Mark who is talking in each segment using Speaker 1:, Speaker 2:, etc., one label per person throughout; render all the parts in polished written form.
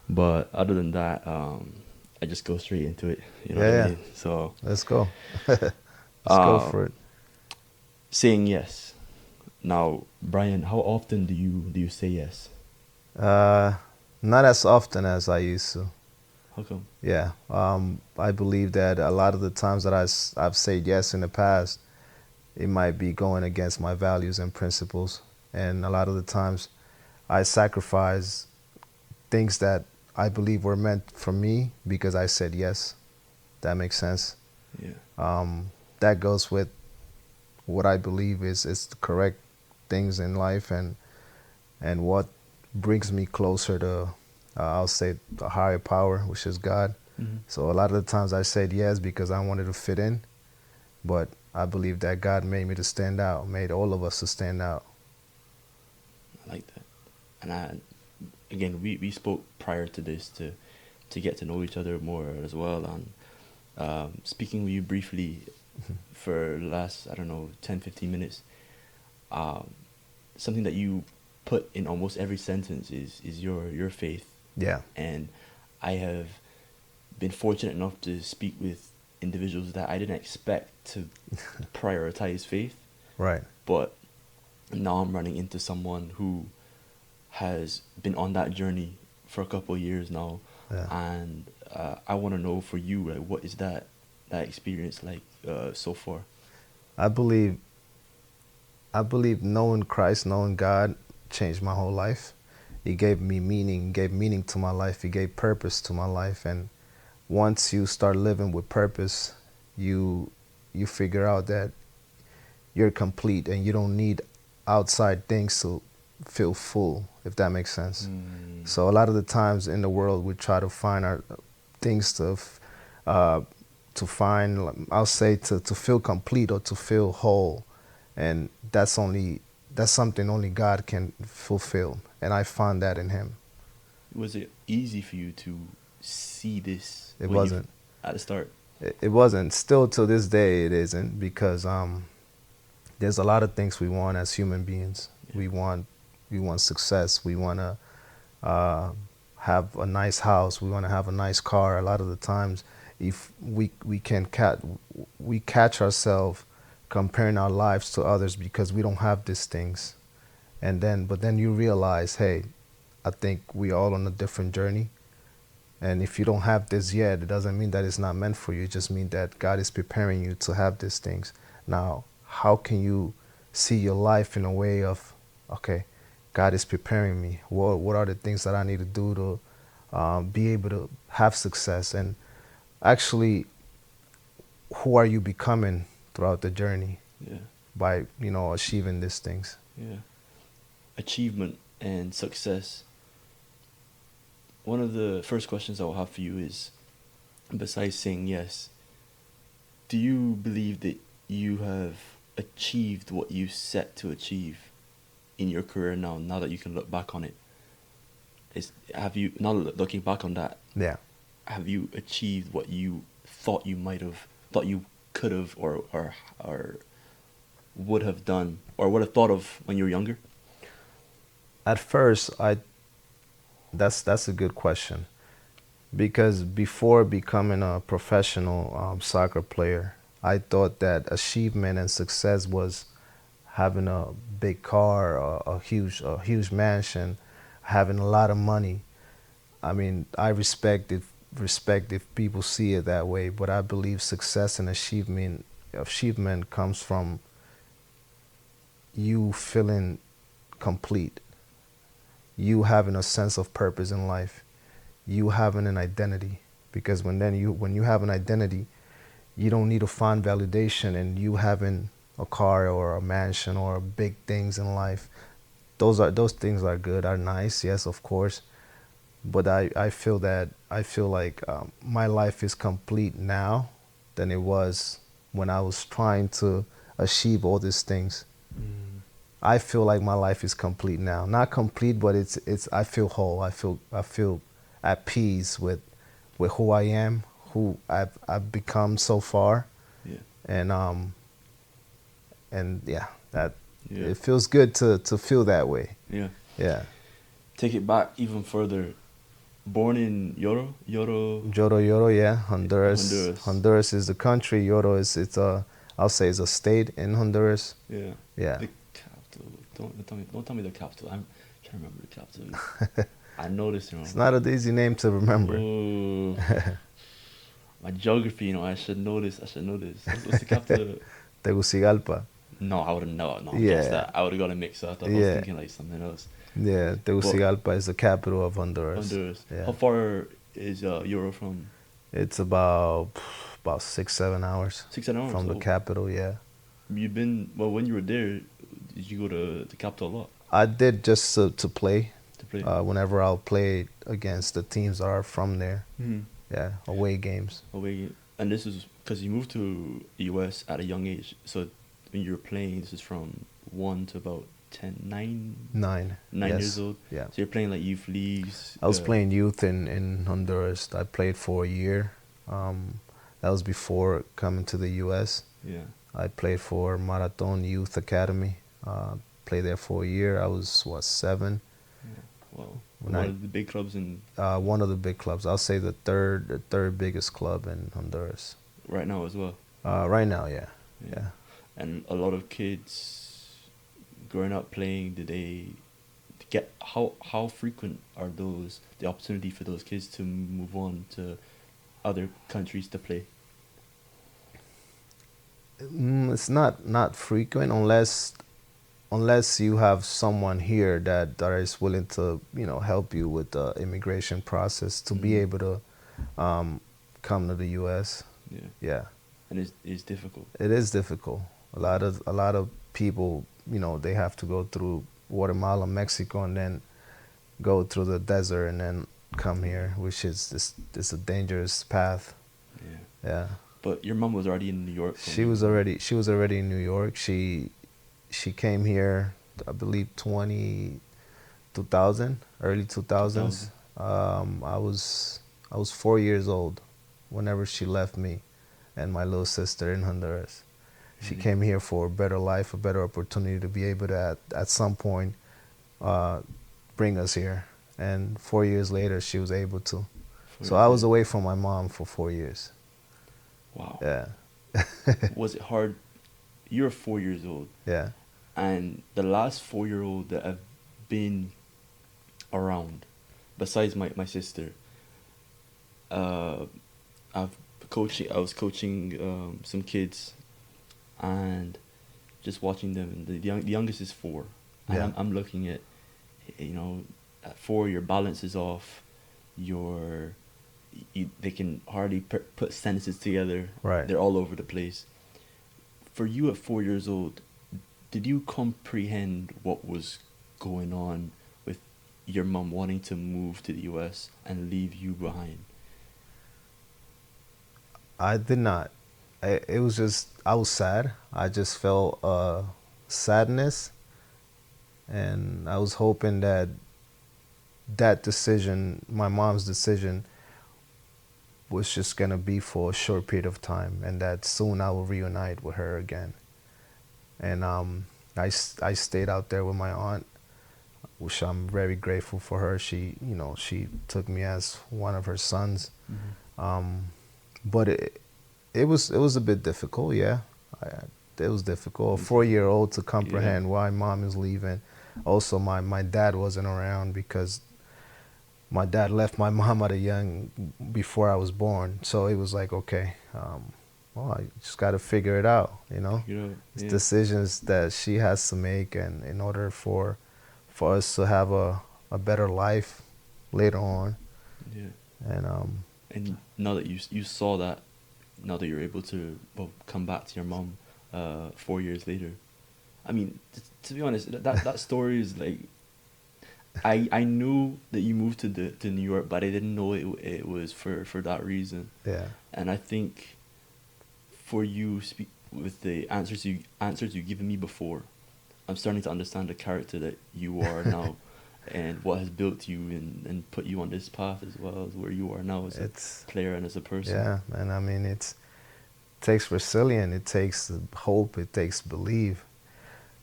Speaker 1: But other than that, I just go straight into it. You know what I
Speaker 2: Yeah, yeah.
Speaker 1: mean? So,
Speaker 2: Let's go. Let's go
Speaker 1: uh,
Speaker 2: for it.
Speaker 1: saying yes. Now, Brian, how often do you say yes?
Speaker 2: Uh, Not as often as I used to.
Speaker 1: How come?
Speaker 2: Yeah. I believe that a lot of the times that I've said yes in the past, it might be going against my values and principles. And a lot of the times I sacrifice things that I believe were meant for me because I said yes. That makes sense.
Speaker 1: Yeah,
Speaker 2: That goes with what I believe is the correct things in life and what brings me closer to, I'll say, the higher power, which is God.
Speaker 1: hmm,
Speaker 2: So a lot of the times I said yes because I wanted to fit in, but I believe that God made me to stand out, made all of us to stand out.
Speaker 1: I like that. And again, we spoke prior to this to get to know each other more as well. And speaking with you briefly for the last, I don't know, 10, 15 minutes, um, something that you put in almost every sentence is your faith.
Speaker 2: Yeah,
Speaker 1: And I have been fortunate enough to speak with individuals that I didn't expect to prioritize faith,
Speaker 2: right.
Speaker 1: but now I'm running into someone who has been on that journey for a couple of years now,
Speaker 2: Yeah.
Speaker 1: and I want to know for you, like, what is that experience like so far?
Speaker 2: I believe I believe knowing Christ, knowing God changed my whole life. He gave me meaning, gave meaning to my life. He gave purpose to my life. And once you start living with purpose, you you figure out that you're complete and you don't need outside things to feel full, if that makes sense.
Speaker 1: Mm,
Speaker 2: So a lot of the times in the world we try to find our things uh, to find, I'll say, to feel complete or to feel whole, and that's something only God can fulfill, and I found that in Him.
Speaker 1: was it easy for you to see this
Speaker 2: It
Speaker 1: what you've
Speaker 2: wasn't.
Speaker 1: at the start?
Speaker 2: It wasn't. Still to this day, it isn't because there's a lot of things we want as human beings.
Speaker 1: Yeah,
Speaker 2: We want success. We want to uh, have a nice house. We want to have a nice car. A lot of the times, if we catch ourselves comparing our lives to others because we don't have these things. But then you realize, hey, I think we all on a different journey. And if you don't have this yet, it doesn't mean that it's not meant for you. It just means that God is preparing you to have these things. Now, how can you see your life in a way of, okay, God is preparing me. What are the things that I need to do to be able to have success? And actually, who are you becoming throughout the journey
Speaker 1: yeah,
Speaker 2: by, achieving these things?
Speaker 1: yeah. Achievement and success. One of the first questions I will have for you is, besides saying yes, do you believe that you have achieved what you set to achieve in your career now? Now that you can look back on it, have you now looking back on that?
Speaker 2: Yeah.
Speaker 1: Have you achieved what you thought you might have, thought you could have, or would have done, or would have thought of when you were younger?
Speaker 2: At first, that's a good question. Because before becoming a professional soccer player, I thought that achievement and success was having a big car, a huge mansion, having a lot of money. I mean, I respect if people see it that way, but I believe success and achievement comes from you feeling complete, you having a sense of purpose in life, you having an identity. Because when you have an identity, you don't need to find validation in you having a car or a mansion or big things in life. Those things are good, are nice, yes, of course. But I feel like my life is complete now than it was when I was trying to achieve all these things.
Speaker 1: Mm,
Speaker 2: I feel like my life is complete now. Not complete, but it's I feel whole. I feel at peace with who I am, who I've become so far,
Speaker 1: yeah,
Speaker 2: and yeah, that
Speaker 1: yeah,
Speaker 2: it feels good to feel that way.
Speaker 1: yeah.
Speaker 2: Yeah.
Speaker 1: Take it back even further. Born in
Speaker 2: Yoro, yeah, Honduras.
Speaker 1: Honduras.
Speaker 2: Honduras is the country. Yoro is I'll say it's a state in Honduras.
Speaker 1: Yeah.
Speaker 2: Yeah.
Speaker 1: The capital. Don't tell me the capital. I'm trying to remember the capital. I know this
Speaker 2: It's
Speaker 1: wrong.
Speaker 2: not an easy name to remember.
Speaker 1: Oh, my geography. I should know this. I should know this. What's the capital?
Speaker 2: Tegucigalpa.
Speaker 1: No, I wouldn't know. No, guess
Speaker 2: Yeah,
Speaker 1: that. I would have got a mix up. I was
Speaker 2: yeah,
Speaker 1: thinking like something else.
Speaker 2: yeah.
Speaker 1: But
Speaker 2: Tegucigalpa is the capital of Honduras.
Speaker 1: Honduras.
Speaker 2: Yeah,
Speaker 1: How far is Euro from?
Speaker 2: it's about 6-7 hours
Speaker 1: 6 7 hours.
Speaker 2: from the
Speaker 1: Oh,
Speaker 2: capital. Yeah,
Speaker 1: you've been well. When you were there, did you go to the capital a lot
Speaker 2: I did just to play.
Speaker 1: to play?
Speaker 2: Whenever I'll play against the teams that are from there.
Speaker 1: Mm-hmm.
Speaker 2: Yeah, away games.
Speaker 1: Away, and this is because you moved to the U.S. at a young age. So when you were playing, this is from 1 to about 10, 9,
Speaker 2: 9.
Speaker 1: 9 years
Speaker 2: Yes.
Speaker 1: old.
Speaker 2: Yeah.
Speaker 1: So you're playing like youth leagues.
Speaker 2: I was playing youth in Honduras. I played for a year. That was before coming to the U.S.
Speaker 1: Yeah.
Speaker 2: I played for Marathon Youth Academy. Played there for a year. I was, 7?
Speaker 1: Yeah. Well,
Speaker 2: When
Speaker 1: one
Speaker 2: I-
Speaker 1: of the big clubs in
Speaker 2: One of the big clubs. I'll say the third biggest club in Honduras.
Speaker 1: right now as well.
Speaker 2: Right now, yeah.
Speaker 1: Yeah.
Speaker 2: Yeah.
Speaker 1: And a lot of kids growing up playing, did they get how frequent are those the opportunity for those kids to move on to other countries to play?
Speaker 2: It's not frequent unless you have someone here that is willing to help you with the immigration process to be
Speaker 1: Mhm.
Speaker 2: able to come to the U.S.
Speaker 1: Yeah.
Speaker 2: Yeah,
Speaker 1: And it's difficult.
Speaker 2: it is difficult. A lot of people, they have to go through Guatemala, Mexico, and then go through the desert and then come here, which is this a dangerous path.
Speaker 1: Yeah.
Speaker 2: Yeah.
Speaker 1: But your mom was already in New York.
Speaker 2: She was already in New York. She came here, I believe 2000, early 2000s.
Speaker 1: 2000.
Speaker 2: I was 4 years old whenever she left me and my little sister in Honduras. She
Speaker 1: Mhm.
Speaker 2: came here for a better life, a better opportunity to be able to at some point uh, bring us here. And 4 years later, she was able to. So I was away from my mom for 4 years.
Speaker 1: Wow.
Speaker 2: Yeah,
Speaker 1: Was it hard? You're 4 years old,
Speaker 2: yeah,
Speaker 1: and the last 4 year old that I've been around, besides my sister, uh, I was coaching some kids, and just watching them. The youngest is 4, and
Speaker 2: Yeah.
Speaker 1: I'm looking at, at 4 your balance is off, they can hardly put sentences together.
Speaker 2: Right.
Speaker 1: They're all over the place. For you at 4 years old, did you comprehend what was going on with your mom wanting to move to the U.S. and leave you behind?
Speaker 2: I did not. It was just I was sad. I just felt sadness, and I was hoping that decision, my mom's decision, was just gonna be for a short period of time, and that soon I will reunite with her again. And I stayed out there with my aunt, which I'm very grateful for her. She took me as one of her sons. But it was a bit difficult, yeah. It was difficult. A 4-year-old to comprehend why mom is leaving. Also, my dad wasn't around because my dad left my mom before I was born. So it was like, okay, well, I just got to figure it out, It's
Speaker 1: Yeah.
Speaker 2: decisions that she has to make, and in order for us to have a better life later on.
Speaker 1: Yeah.
Speaker 2: And
Speaker 1: And now that you saw that, now that you're able to come back to your mom 4 years later, I mean, to be honest, that story is like, I knew that you moved to New York, but I didn't know it was for that reason.
Speaker 2: yeah.
Speaker 1: And I think for you with the answers you given me before, I'm starting to understand the character that you are now, and what has built you and put you on this path as well as where you are now as
Speaker 2: It's
Speaker 1: a player and as a person.
Speaker 2: Yeah, and I mean it takes resilience, it takes hope, it takes belief.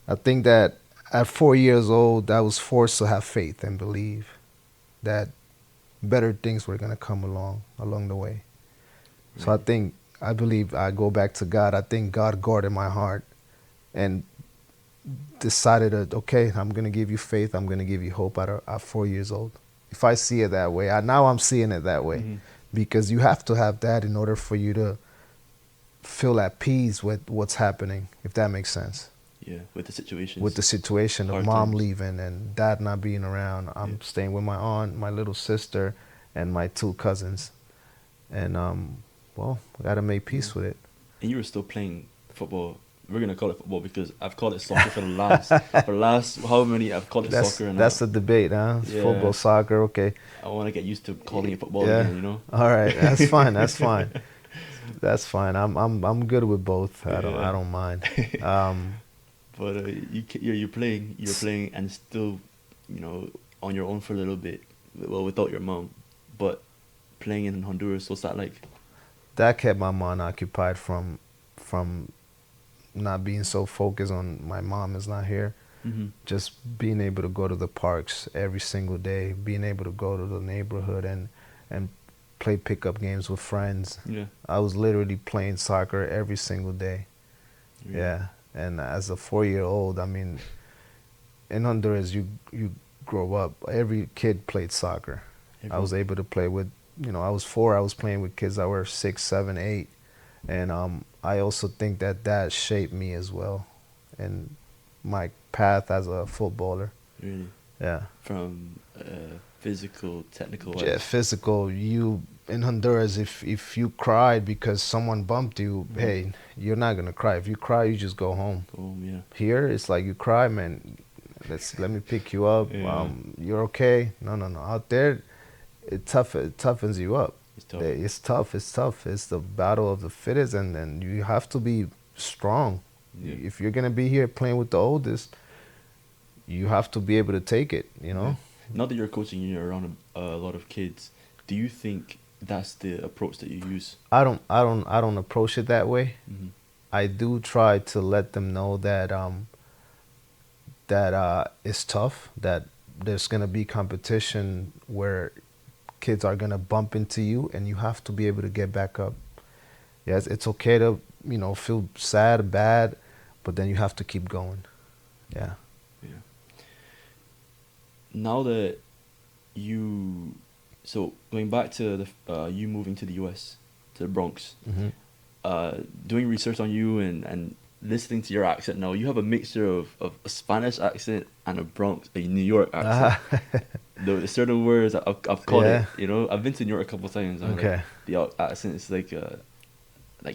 Speaker 2: I think that at 4 years old, I was forced to have faith and believe that better things were gonna come along the way. So
Speaker 1: Right.
Speaker 2: I believe I go back to God. I think God guarded my heart and decided that, okay, I'm gonna give you faith. I'm gonna give you hope at 4 years old. If I see it that way, now I'm seeing it that way,
Speaker 1: Hmm.
Speaker 2: because you have to have that in order for you to feel at peace with what's happening, if that makes sense.
Speaker 1: Yeah, with the
Speaker 2: With
Speaker 1: situations,
Speaker 2: the situation of
Speaker 1: hard
Speaker 2: mom
Speaker 1: times.
Speaker 2: leaving and dad not being around,
Speaker 1: Yeah.
Speaker 2: I'm staying with my aunt, my little sister, and my two cousins. And well, I gotta make
Speaker 1: Yeah.
Speaker 2: peace with it.
Speaker 1: And you were still playing football. We're gonna call it football because I've called it soccer for the last how many I've called it soccer, and
Speaker 2: That's a debate, huh?
Speaker 1: yeah,
Speaker 2: Football, soccer, okay.
Speaker 1: I want to get used to calling it football
Speaker 2: Yeah.
Speaker 1: again. You know.
Speaker 2: All right, that's fine. That's fine. That's fine. I'm good with both. I
Speaker 1: Yeah.
Speaker 2: don't mind. Um,
Speaker 1: But you're playing, and still, you know, on your own for a little bit. Well, without your mom, but playing in Honduras. What's that like?
Speaker 2: that kept my mind occupied from not being so focused on my mom is not here.
Speaker 1: Mm-hmm.
Speaker 2: Just being able to go to the parks every single day, being able to go to the neighborhood and play pickup games with friends.
Speaker 1: Yeah.
Speaker 2: I was literally playing soccer every single day.
Speaker 1: Really.
Speaker 2: Yeah. And as a 4 year old, I mean, in Honduras, you grow up. Every kid played soccer. I
Speaker 1: Everyone.
Speaker 2: was able to play with, I was 4. I was playing with kids that were 6, 7, 8, and I also think that shaped me as well, and my path as a footballer.
Speaker 1: Really.
Speaker 2: Yeah.
Speaker 1: From physical, technical
Speaker 2: Yeah,
Speaker 1: wise.
Speaker 2: physical. You in Honduras, if you cried because someone bumped you,
Speaker 1: Mm-hmm.
Speaker 2: hey, you're not gonna cry. If you cry, you just go home.
Speaker 1: Yeah.
Speaker 2: Here, it's like you cry, man. Let me pick you up.
Speaker 1: Yeah.
Speaker 2: You're okay. No, no, no. Out there, it toughens you up.
Speaker 1: It's tough.
Speaker 2: It's tough. It's tough. It's the battle of the fittest, and you have to be strong.
Speaker 1: Yeah.
Speaker 2: If you're gonna be here playing with the oldest, you have to be able to take it. You
Speaker 1: Yeah.
Speaker 2: know.
Speaker 1: Now that you're coaching, you're around a lot of kids. Do you think that's the approach that you use?
Speaker 2: I don't approach it that way.
Speaker 1: Mm-hmm.
Speaker 2: I do try to let them know that it's tough. That there's gonna be competition where kids are gonna bump into you, and you have to be able to get back up. Yes, it's okay to feel sad, bad, but then you have to keep going. Yeah.
Speaker 1: Yeah. Now that you, so going back to you moving to the U.S. to the Bronx,
Speaker 2: Hmm.
Speaker 1: doing research on you and listening to your accent now, you have a mixture of a Spanish accent and a Bronx, a New York accent. The certain words I've caught it.
Speaker 2: Yeah.
Speaker 1: You know, I've been to New York a couple of times. And like
Speaker 2: Okay.
Speaker 1: the accent is like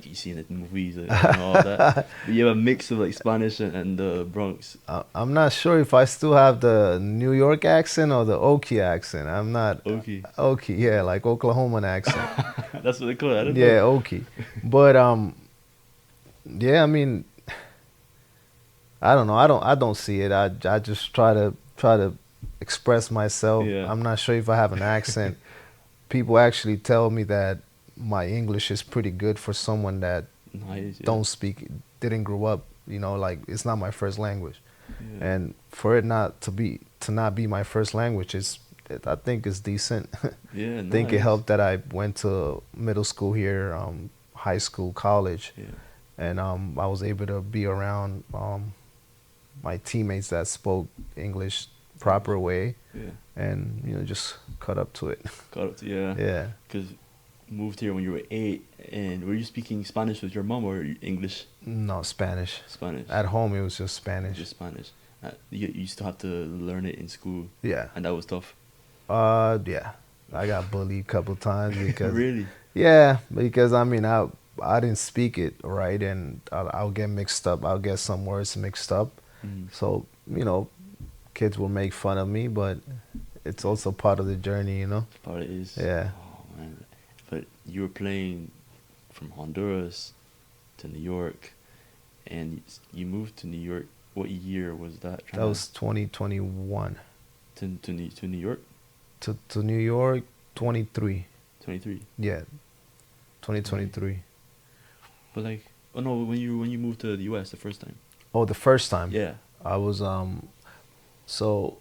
Speaker 1: you see in the movies and all that. But you have a mix of like Spanish and the Bronx.
Speaker 2: I'm not sure if I still have the New York accent or the Okie accent. I'm not
Speaker 1: Okay,
Speaker 2: Okie, yeah, like Oklahoman accent.
Speaker 1: that's what they call it. I don't know.
Speaker 2: Yeah, Okie. But yeah, I mean, I don't know. I don't see it. I just try to express myself.
Speaker 1: Yeah.
Speaker 2: I'm not sure if I have an accent. People actually tell me that my English is pretty good for someone that
Speaker 1: Nice. Yeah.
Speaker 2: don't speak, didn't grow up. Like it's not my first language,
Speaker 1: Yeah.
Speaker 2: and for it not to not be my first language I think it's decent.
Speaker 1: Yeah.
Speaker 2: I think it
Speaker 1: Nice.
Speaker 2: helped that I went to middle school here, high school, college,
Speaker 1: Yeah.
Speaker 2: and I was able to be around my teammates that spoke English proper way,
Speaker 1: Yeah.
Speaker 2: and just cut up to it.
Speaker 1: Got up to yeah.
Speaker 2: Yeah.
Speaker 1: Because moved here when you were 8, and were you speaking Spanish with your mom or English?
Speaker 2: No, Spanish.
Speaker 1: Spanish.
Speaker 2: At home, it was just Spanish.
Speaker 1: Just Spanish. You used to have to learn it in school,
Speaker 2: Yeah.
Speaker 1: and that was tough.
Speaker 2: Yeah. I got bullied a couple times because
Speaker 1: Really?
Speaker 2: yeah, because I mean I didn't speak it right, and I'll get mixed up. I'll get some words mixed up.
Speaker 1: Mm.
Speaker 2: So kids will make fun of me, but it's also part of the journey.
Speaker 1: Part it is.
Speaker 2: Yeah.
Speaker 1: Oh man. But you were playing from Honduras to New York, and you moved to New York. What year was that?
Speaker 2: That was 2021
Speaker 1: to New York.
Speaker 2: to New York 23.
Speaker 1: 23.
Speaker 2: Yeah, 2023.
Speaker 1: But like, oh no, when you moved to the U.S. the first time.
Speaker 2: Oh, the first time.
Speaker 1: Yeah.
Speaker 2: I was so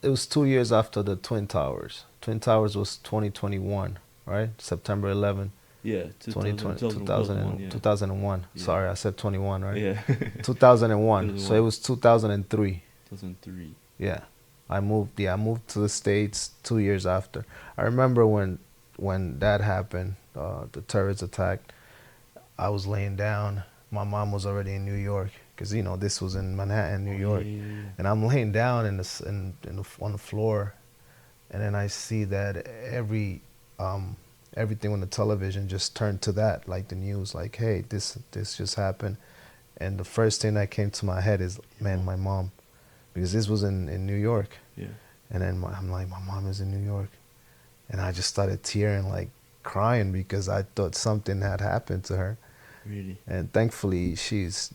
Speaker 2: it was 2 years after the Twin Towers. Twin Towers was 2021, right? September 11,
Speaker 1: Yeah,
Speaker 2: 2020,
Speaker 1: 2001, yeah.
Speaker 2: 2001.
Speaker 1: Yeah.
Speaker 2: Sorry, I said 21, right?
Speaker 1: Yeah.
Speaker 2: 2001. So it was 2003.
Speaker 1: 2003.
Speaker 2: Yeah. I moved. Yeah, I moved to the States 2 years after. I remember when that happened, the terrorist attack. I was laying down. My mom was already in New York because this was in Manhattan, New
Speaker 1: Oh,
Speaker 2: York,
Speaker 1: yeah, yeah,
Speaker 2: and I'm laying down on the floor, and then I see that everything on the television just turned to that, like the news, like, hey, this just happened, and the first thing that came to my head is, man, my mom, because this was in New York,
Speaker 1: yeah.
Speaker 2: and then I'm like, my mom is in New York, and I just started tearing, like crying, because I thought something had happened to her.
Speaker 1: Really?
Speaker 2: And thankfully she was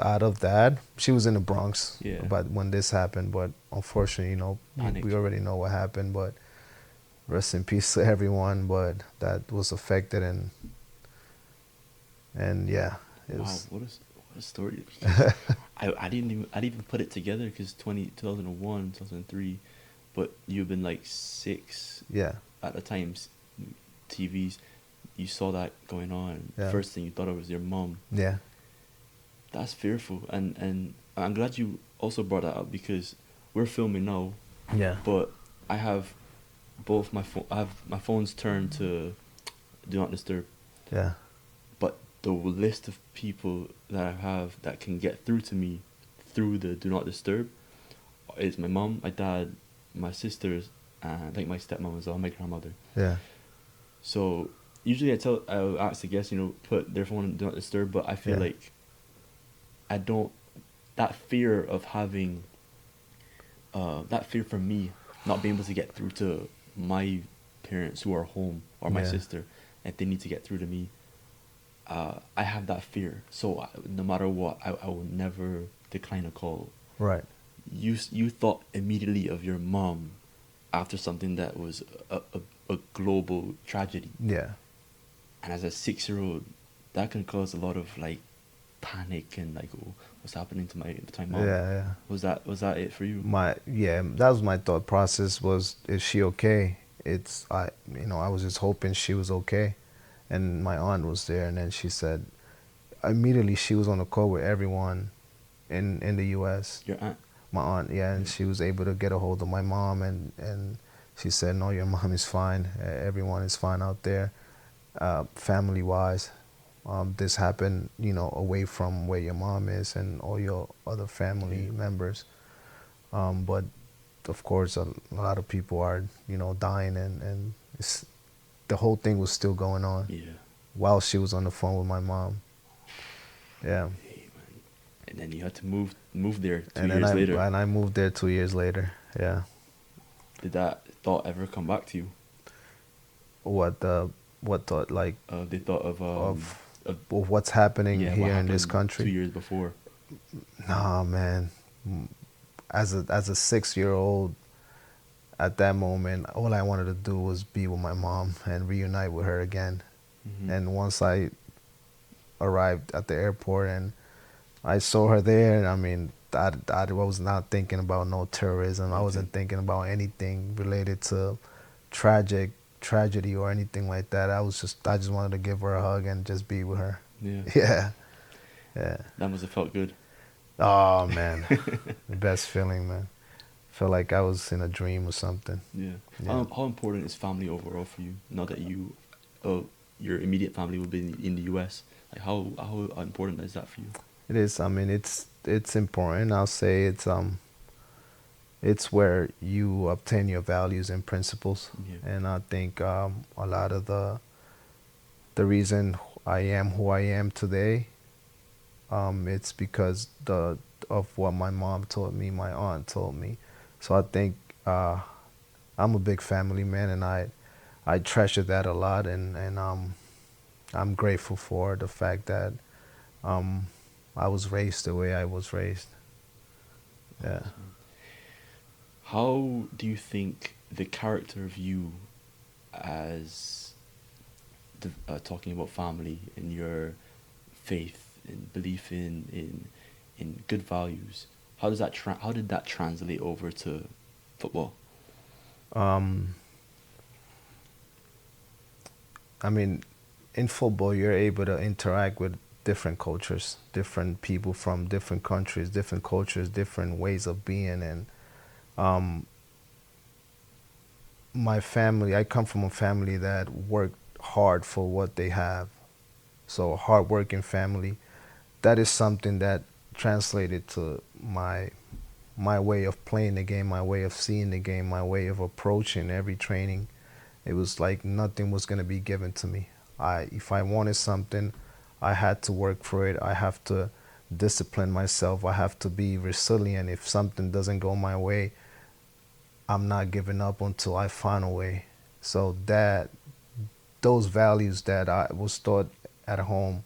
Speaker 2: out of that. She was in the Bronx,
Speaker 1: Yeah.
Speaker 2: but when this happened, but unfortunately,
Speaker 1: Panic.
Speaker 2: we already know what happened, but rest in peace to everyone, but that was affected, and yeah, it
Speaker 1: Wow,
Speaker 2: was.
Speaker 1: what a story. I didn't even put it together because 2001, 2003, but you've been like 6
Speaker 2: Yeah,
Speaker 1: at the times, TVs. You saw that going on.
Speaker 2: yeah,
Speaker 1: First thing you thought of was your mom.
Speaker 2: yeah,
Speaker 1: That's fearful, and I'm glad you also brought that up because we're filming now,
Speaker 2: yeah,
Speaker 1: but I have both my phone. I have my phone's turned to do not disturb,
Speaker 2: yeah,
Speaker 1: but the list of people that I have that can get through to me through the do not disturb is my mom, my dad, my sisters, and like my stepmom as well, my grandmother.
Speaker 2: yeah,
Speaker 1: So usually I'll ask the guests, put their phone on do not disturb, but I feel
Speaker 2: yeah,
Speaker 1: like I don't, that fear of having, that fear from me not being able to get through to my parents who are home or my
Speaker 2: yeah,
Speaker 1: sister, and they need to get through to me. I have that fear, so no matter what, I will never decline a call.
Speaker 2: right,
Speaker 1: You thought immediately of your mom after something that was a global tragedy,
Speaker 2: yeah,
Speaker 1: and as a 6-year-old, that can cause a lot of like panic and like, oh, what's happening to my
Speaker 2: yeah,
Speaker 1: mom?
Speaker 2: yeah.
Speaker 1: Was that it for you?
Speaker 2: That was my thought process, was, is she okay? I was just hoping she was okay, and my aunt was there, and then she said immediately she was on the call with everyone in the U.S.
Speaker 1: Your aunt?
Speaker 2: My aunt, yeah, and
Speaker 1: Yeah.
Speaker 2: she was able to get a hold of my mom, and she said, no, your mom is fine. Everyone is fine out there, family wise. This happened, away from where your mom is and all your other family
Speaker 1: Yeah.
Speaker 2: members. But of course, a lot of people are, dying, and the whole thing was still going on
Speaker 1: Yeah.
Speaker 2: while she was on the phone with my mom. Yeah.
Speaker 1: Hey man. And then you had to move there two
Speaker 2: And then
Speaker 1: years later.
Speaker 2: I moved there 2 years later. Yeah.
Speaker 1: Did that thought ever come back to you?
Speaker 2: What what thought, like,
Speaker 1: The thought
Speaker 2: of
Speaker 1: of
Speaker 2: of what's happening
Speaker 1: yeah, what
Speaker 2: here in this
Speaker 1: happened
Speaker 2: country?
Speaker 1: 2 years before?
Speaker 2: Nah, man. As a 6-year-old, at that moment, all I wanted to do was be with my mom and reunite with her again.
Speaker 1: Mm-hmm.
Speaker 2: And once I arrived at the airport and I saw her there, I mean, I was not thinking about no terrorism. I
Speaker 1: Nothing.
Speaker 2: wasn't thinking about anything related to tragedy or anything like that. I just wanted to give her a hug and just be with her.
Speaker 1: Yeah.
Speaker 2: Yeah, yeah.
Speaker 1: That must have felt good.
Speaker 2: Oh man, the best feeling, man. Felt like I was in a dream or something.
Speaker 1: Yeah.
Speaker 2: Yeah.
Speaker 1: How important is family overall for you now that your immediate family will be in the U.S.? Like how important is that for you?
Speaker 2: It is. I mean, it's important. I'll say it's where you obtain your values and principles,
Speaker 1: Yeah.
Speaker 2: and I think a lot of the reason I am who I am today, it's because of what my mom told me, my aunt told me. So I think I'm a big family man, and I treasure that a lot, and I'm grateful for the fact that um, I was raised the way I was raised. Yeah.
Speaker 1: Awesome. How do you think the character of you as talking about family and your faith and belief in good values, how did that translate over to football?
Speaker 2: Um, I mean, in football, you're able to interact with different cultures, different people from different countries, different cultures, different ways of being. And um, my family, I come from a family that worked hard for what they have. So, a hardworking family. That is something that translated to my way of playing the game, my way of seeing the game, my way of approaching every training. It was like nothing was going to be given to me. If I wanted something, I had to work for it. I have to discipline myself. I have to be resilient. If something doesn't go my way, I'm not giving up until I find a way. So those values that I was taught at home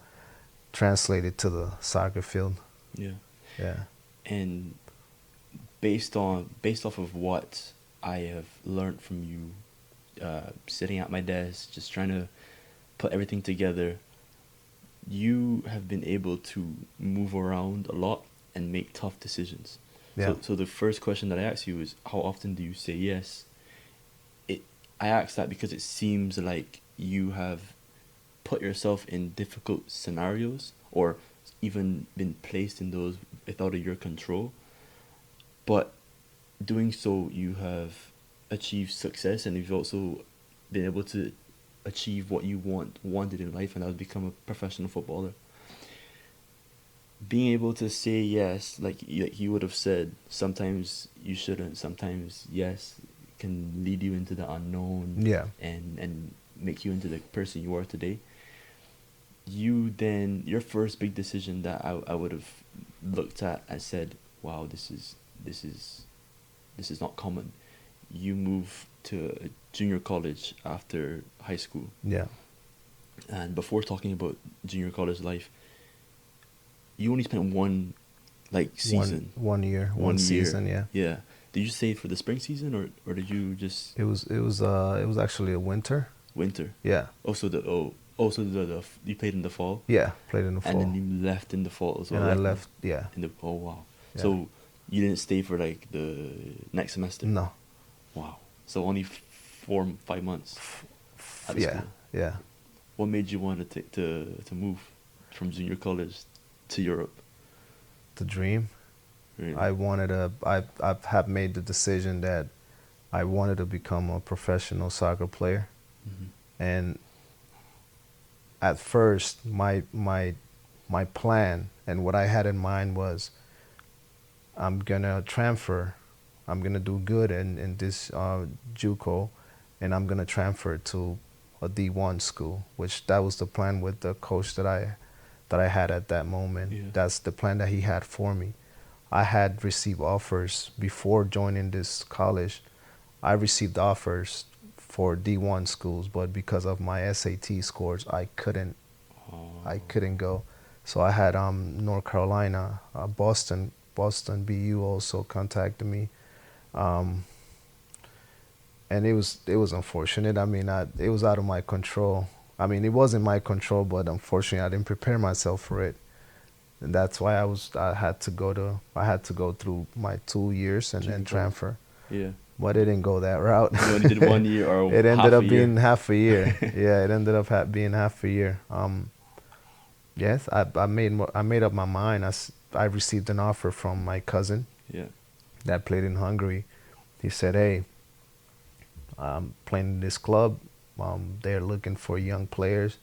Speaker 2: translated to the soccer field.
Speaker 1: Yeah.
Speaker 2: Yeah.
Speaker 1: And based off of what I have learned from you, sitting at my desk, just trying to put everything together, you have been able to move around a lot and make tough decisions.
Speaker 2: Yeah.
Speaker 1: So the first question that I ask you is, how often do you say yes? I ask that because it seems like you have put yourself in difficult scenarios or even been placed in those without your control. But doing so, you have achieved success, and you've also been able to achieve what you wanted in life, and that was become a professional footballer. Being able to say yes, like you would have said, sometimes you shouldn't, sometimes yes can lead you into the unknown,
Speaker 2: Yeah.
Speaker 1: and make you into the person you are today. You then, your first big decision that I would have looked at and said, wow, this is this is not common. You move to a junior college after high school.
Speaker 2: Yeah.
Speaker 1: And before talking about junior college life, you only spent one season.
Speaker 2: One year, one season, yeah.
Speaker 1: Yeah. Did you stay for the spring season, or did you just
Speaker 2: It was actually a winter.
Speaker 1: winter?
Speaker 2: Yeah.
Speaker 1: You played in the fall,
Speaker 2: Yeah, played in the
Speaker 1: and
Speaker 2: fall.
Speaker 1: then you left in the fall as well.
Speaker 2: And I
Speaker 1: like,
Speaker 2: left, yeah.
Speaker 1: in the oh wow.
Speaker 2: Yeah.
Speaker 1: So you didn't stay for like the next semester.
Speaker 2: No.
Speaker 1: Wow. So only 4 5 months out of
Speaker 2: Yeah,
Speaker 1: school.
Speaker 2: yeah.
Speaker 1: What made you want to to move from junior college to Europe?
Speaker 2: The dream.
Speaker 1: Really?
Speaker 2: I have made the decision that I wanted to become a professional soccer player.
Speaker 1: Mhm.
Speaker 2: And at first, my plan and what I had in mind was I'm gonna transfer. I'm gonna do good in this JUCO, and I'm gonna transfer to a D1 school, which that was the plan with the coach that I had at that moment.
Speaker 1: Yeah.
Speaker 2: That's the plan that he had for me. I had received offers before joining this college. I received offers for D1 schools, but because of my SAT scores, I couldn't
Speaker 1: Oh.
Speaker 2: go. So I had North Carolina, Boston BU also contacted me, um, and it was unfortunate. I mean, it was out of my control. I mean, it wasn't my control, but unfortunately, I didn't prepare myself for it, and that's why I had to go through my 2 years and
Speaker 1: Junior
Speaker 2: then
Speaker 1: college.
Speaker 2: transfer.
Speaker 1: Yeah.
Speaker 2: But it didn't go that route.
Speaker 1: You only did 1 year or
Speaker 2: It
Speaker 1: half
Speaker 2: ended
Speaker 1: a
Speaker 2: up
Speaker 1: year.
Speaker 2: being half a year. Yeah, it ended up being half a year. Yes, I made up my mind. I received an offer from my cousin
Speaker 1: Yeah.
Speaker 2: that played in Hungary. He said, "Hey, I'm playing in this club. They're looking for young players.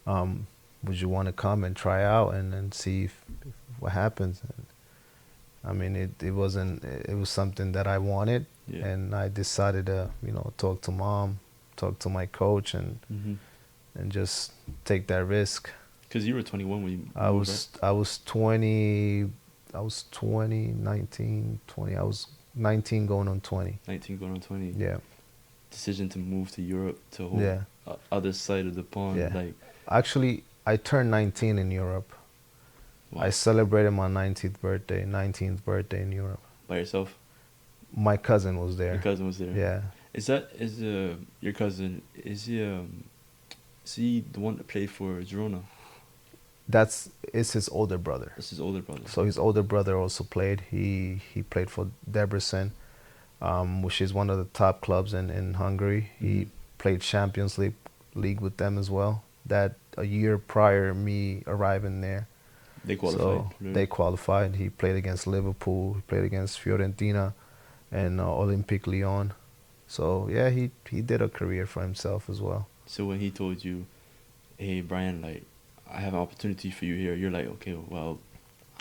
Speaker 2: Would you want to come and try out and then see if what happens?" I mean, it wasn't. It was something that I wanted,
Speaker 1: Yeah.
Speaker 2: and I decided to, talk to mom, talk to my coach,
Speaker 1: Mhm.
Speaker 2: and just take that risk.
Speaker 1: Because you were 21 when you
Speaker 2: I
Speaker 1: moved,
Speaker 2: was I was 20. I was 20, 19, 20. I was 19 going on 20.
Speaker 1: right? 19 going on 20.
Speaker 2: Yeah,
Speaker 1: Decision to move to Europe, to whole
Speaker 2: yeah,
Speaker 1: other side of the pond.
Speaker 2: yeah.
Speaker 1: Like,
Speaker 2: Actually, I turned 19 in Europe.
Speaker 1: wow.
Speaker 2: I celebrated my 19th birthday in Europe.
Speaker 1: By yourself?
Speaker 2: My cousin was
Speaker 1: Your
Speaker 2: there.
Speaker 1: cousin was there.
Speaker 2: Yeah.
Speaker 1: Is your cousin, is he the one that played for Girona?
Speaker 2: It's his older brother.
Speaker 1: That's his older brother.
Speaker 2: So his older brother also played. He played for Debrecen, which is one of the top clubs in Hungary. He played Champions League with them as well. That a year prior me arriving there.
Speaker 1: They qualified.
Speaker 2: So they qualified. He played against Liverpool. He played against Fiorentina and Olympique Lyon. So yeah, he did a career for himself as well.
Speaker 1: So when he told you, "Hey Brian, like I have an opportunity for you here," you're like, "Okay, well."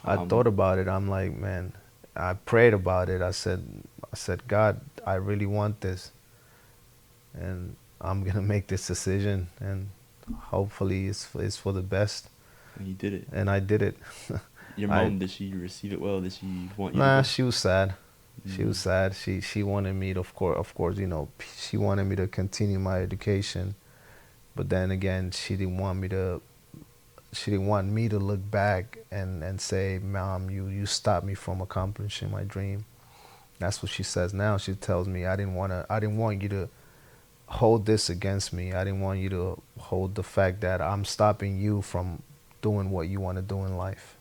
Speaker 2: I thought about it. I'm like, man, I prayed about it. I said, God, I really want this, and I'm gonna make this decision, and hopefully it's for the best.
Speaker 1: And you did it.
Speaker 2: And I did it.
Speaker 1: Your mom, did she receive it well? Did she want you?
Speaker 2: Nah, she was sad. She was sad. She wanted me to, of course, you know, she wanted me to continue my education, but then again, she didn't want me to look back and say, Mom, you stopped me from accomplishing my dream. That's what she says now. She tells me, I didn't want you to hold this against me. I didn't want you to hold the fact that I'm stopping you from doing what you want to do in life.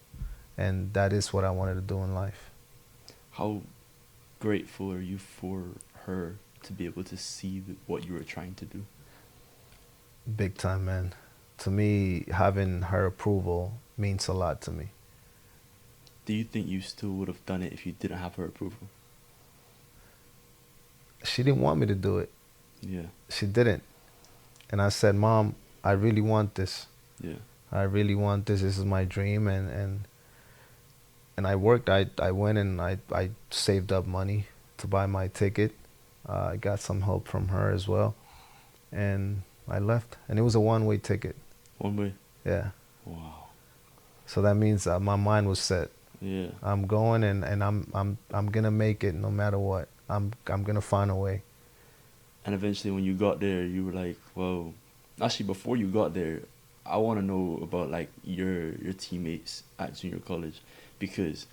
Speaker 2: And that is what I wanted to do in life.
Speaker 1: How grateful are you for her to be able to see what you were trying to do?
Speaker 2: Big time, man. To me, having her approval means a lot to me.
Speaker 1: Do you think you still would have done it if you didn't have her approval?
Speaker 2: She didn't want me to do it.
Speaker 1: Yeah.
Speaker 2: She didn't. And I said, Mom, I really want this.
Speaker 1: Yeah.
Speaker 2: I really want this. This is my dream. And I worked. I went and I saved up money to buy my ticket. I got some help from her as well. And I left. And it was a one-way ticket.
Speaker 1: One way?
Speaker 2: Yeah.
Speaker 1: Wow.
Speaker 2: So that means my mind was set.
Speaker 1: Yeah.
Speaker 2: I'm going and I'm gonna make it no matter what. I'm gonna find a way.
Speaker 1: And eventually when you got there, you were like, well, actually before you got there, I want to know about like your teammates at junior college, because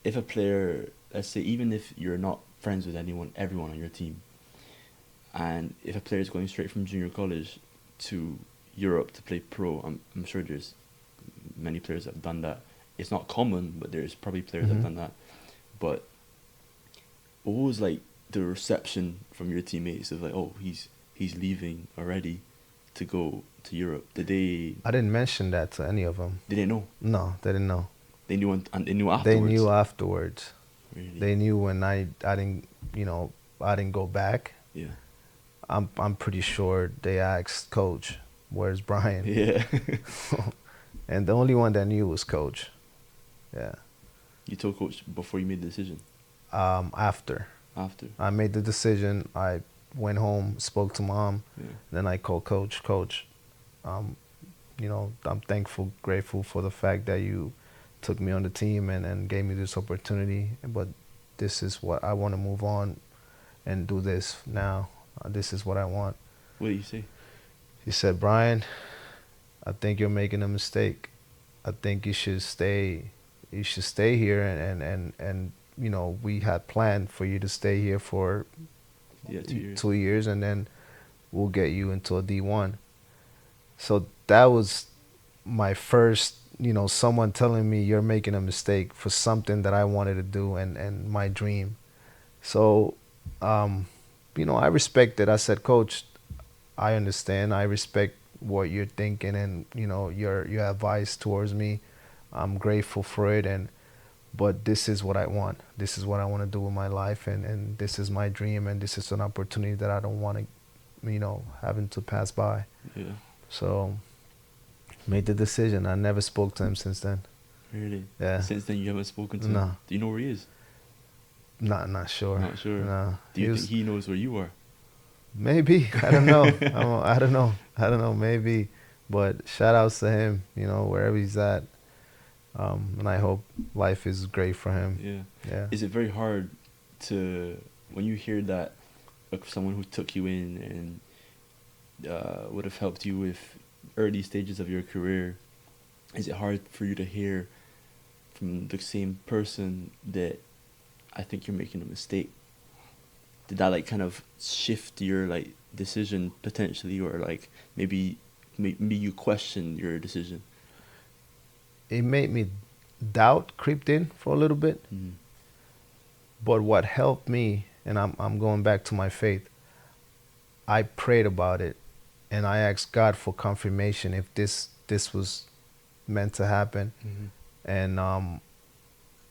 Speaker 1: if a player, let's say, even if you're not friends with everyone on your team, and if a player is going straight from junior college to Europe to play pro, I'm sure there's many players that have done that. It's not common, but there's probably players that have done that. But what was like the reception from your teammates of like, oh, he's leaving already to go to Europe? Did they?
Speaker 2: I didn't mention that to any of them.
Speaker 1: Did they know?
Speaker 2: No, they didn't know.
Speaker 1: They knew, and they knew afterwards.
Speaker 2: They knew afterwards.
Speaker 1: Really?
Speaker 2: They knew when I didn't go back.
Speaker 1: Yeah.
Speaker 2: I'm pretty sure they asked Coach, "Where's Brian?"
Speaker 1: Yeah.
Speaker 2: And the only one that knew was Coach. Yeah.
Speaker 1: You told Coach before you made the decision?
Speaker 2: After.
Speaker 1: After.
Speaker 2: I made the decision. I went home, spoke to Mom.
Speaker 1: Yeah.
Speaker 2: Then I called Coach. Coach, I'm thankful, grateful for the fact that you took me on the team and gave me this opportunity. But this is what I want to move on and do this now. This is what I want.
Speaker 1: What did you say?
Speaker 2: He said, Brian, I think you're making a mistake. I think you should stay. You should stay here, and you know, we had planned for you to stay here for 2 years, and then we'll get you into a D1. So that was my first, someone telling me you're making a mistake for something that I wanted to do and my dream. So, I respect it. I said, Coach, I understand. I respect what you're thinking and, your advice towards me. I'm grateful for it. But this is what I want. This is what I want to do with my life. And this is my dream. And this is an opportunity that I don't want to, having to pass by.
Speaker 1: Yeah.
Speaker 2: So made the decision. I never spoke to him since then.
Speaker 1: Really?
Speaker 2: Yeah.
Speaker 1: Since then you haven't spoken to him?
Speaker 2: No.
Speaker 1: Do you know where he is?
Speaker 2: Not sure.
Speaker 1: Not sure?
Speaker 2: No.
Speaker 1: Do you think he knows where you are?
Speaker 2: Maybe. I don't know. I don't know. Maybe. But shout outs to him, wherever he's at. And I hope life is great for him.
Speaker 1: Yeah.
Speaker 2: Yeah.
Speaker 1: Is it very hard when you hear that someone who took you in and would have helped you with early stages of your career, is it hard for you to hear from the same person that I think you're making a mistake? Did that kind of shift your decision potentially, or maybe made you question your decision?
Speaker 2: It made me doubt creeped in for a little bit.
Speaker 1: Mm.
Speaker 2: But what helped me, and I'm going back to my faith, I prayed about it and I asked God for confirmation if this was meant to happen.
Speaker 1: Mm-hmm.
Speaker 2: And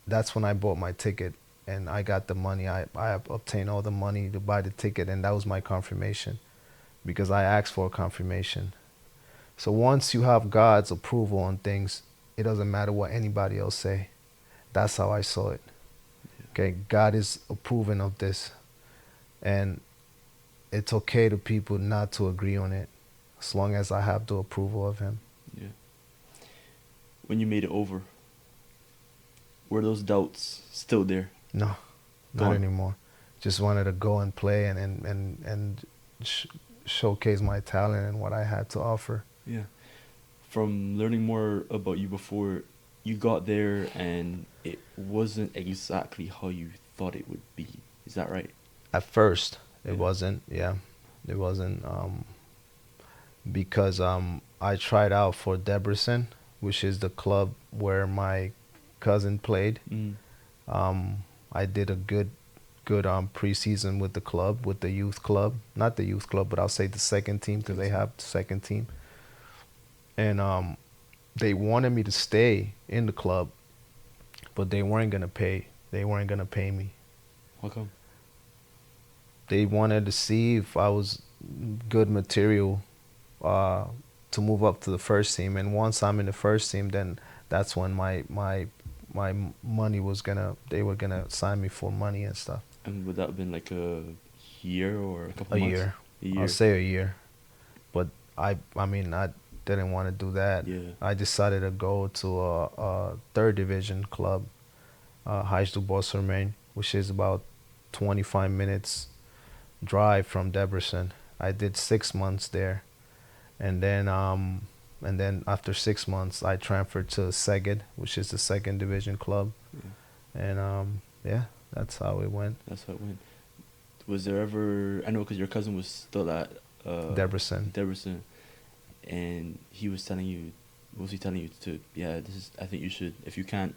Speaker 2: that's when I bought my ticket and I got the money. I obtained all the money to buy the ticket, and that was my confirmation because I asked for a confirmation. So once you have God's approval on things, it doesn't matter what anybody else say. That's how I saw it. Okay, God is approving of this, and it's okay to people not to agree on it, as long as I have the approval of Him.
Speaker 1: Yeah. When you made it over, were those doubts still there?
Speaker 2: No, not anymore. Just wanted to go and play and showcase my talent and what I had to offer.
Speaker 1: Yeah. From learning more about you before, you got there and it wasn't exactly how you thought it would be. Is that right?
Speaker 2: At first, it
Speaker 1: Yeah.
Speaker 2: wasn't. Yeah, it wasn't. Because I tried out for Debrecen, which is the club where my cousin played.
Speaker 1: Mm.
Speaker 2: I did a good preseason with the club, with the youth club. Not the youth club, but I'll say the second team, because they have the second team. And they wanted me to stay in the club, but they weren't gonna pay. They weren't gonna pay me.
Speaker 1: How come?
Speaker 2: They wanted to see if I was good material to move up to the first team. And once I'm in the first team, then that's when my money was they were gonna sign me for money and stuff.
Speaker 1: And would that have been like a year or a couple
Speaker 2: A
Speaker 1: months?
Speaker 2: year.
Speaker 1: A year.
Speaker 2: I'll say a year. But I mean, I didn't want to do that.
Speaker 1: Yeah.
Speaker 2: I decided to go to a third division club, Hajdu, which is about 25 minutes drive from Debrecen. I did 6 months there, and then after 6 months, I transferred to Szeged, which is the second division club,
Speaker 1: Yeah.
Speaker 2: and yeah, that's how it went.
Speaker 1: That's how it went. Was there ever? I know because your cousin was still at
Speaker 2: Debrecen.
Speaker 1: Debrecen, and he was telling you, what was he telling you to? Yeah, this is. I think you should. If you can't,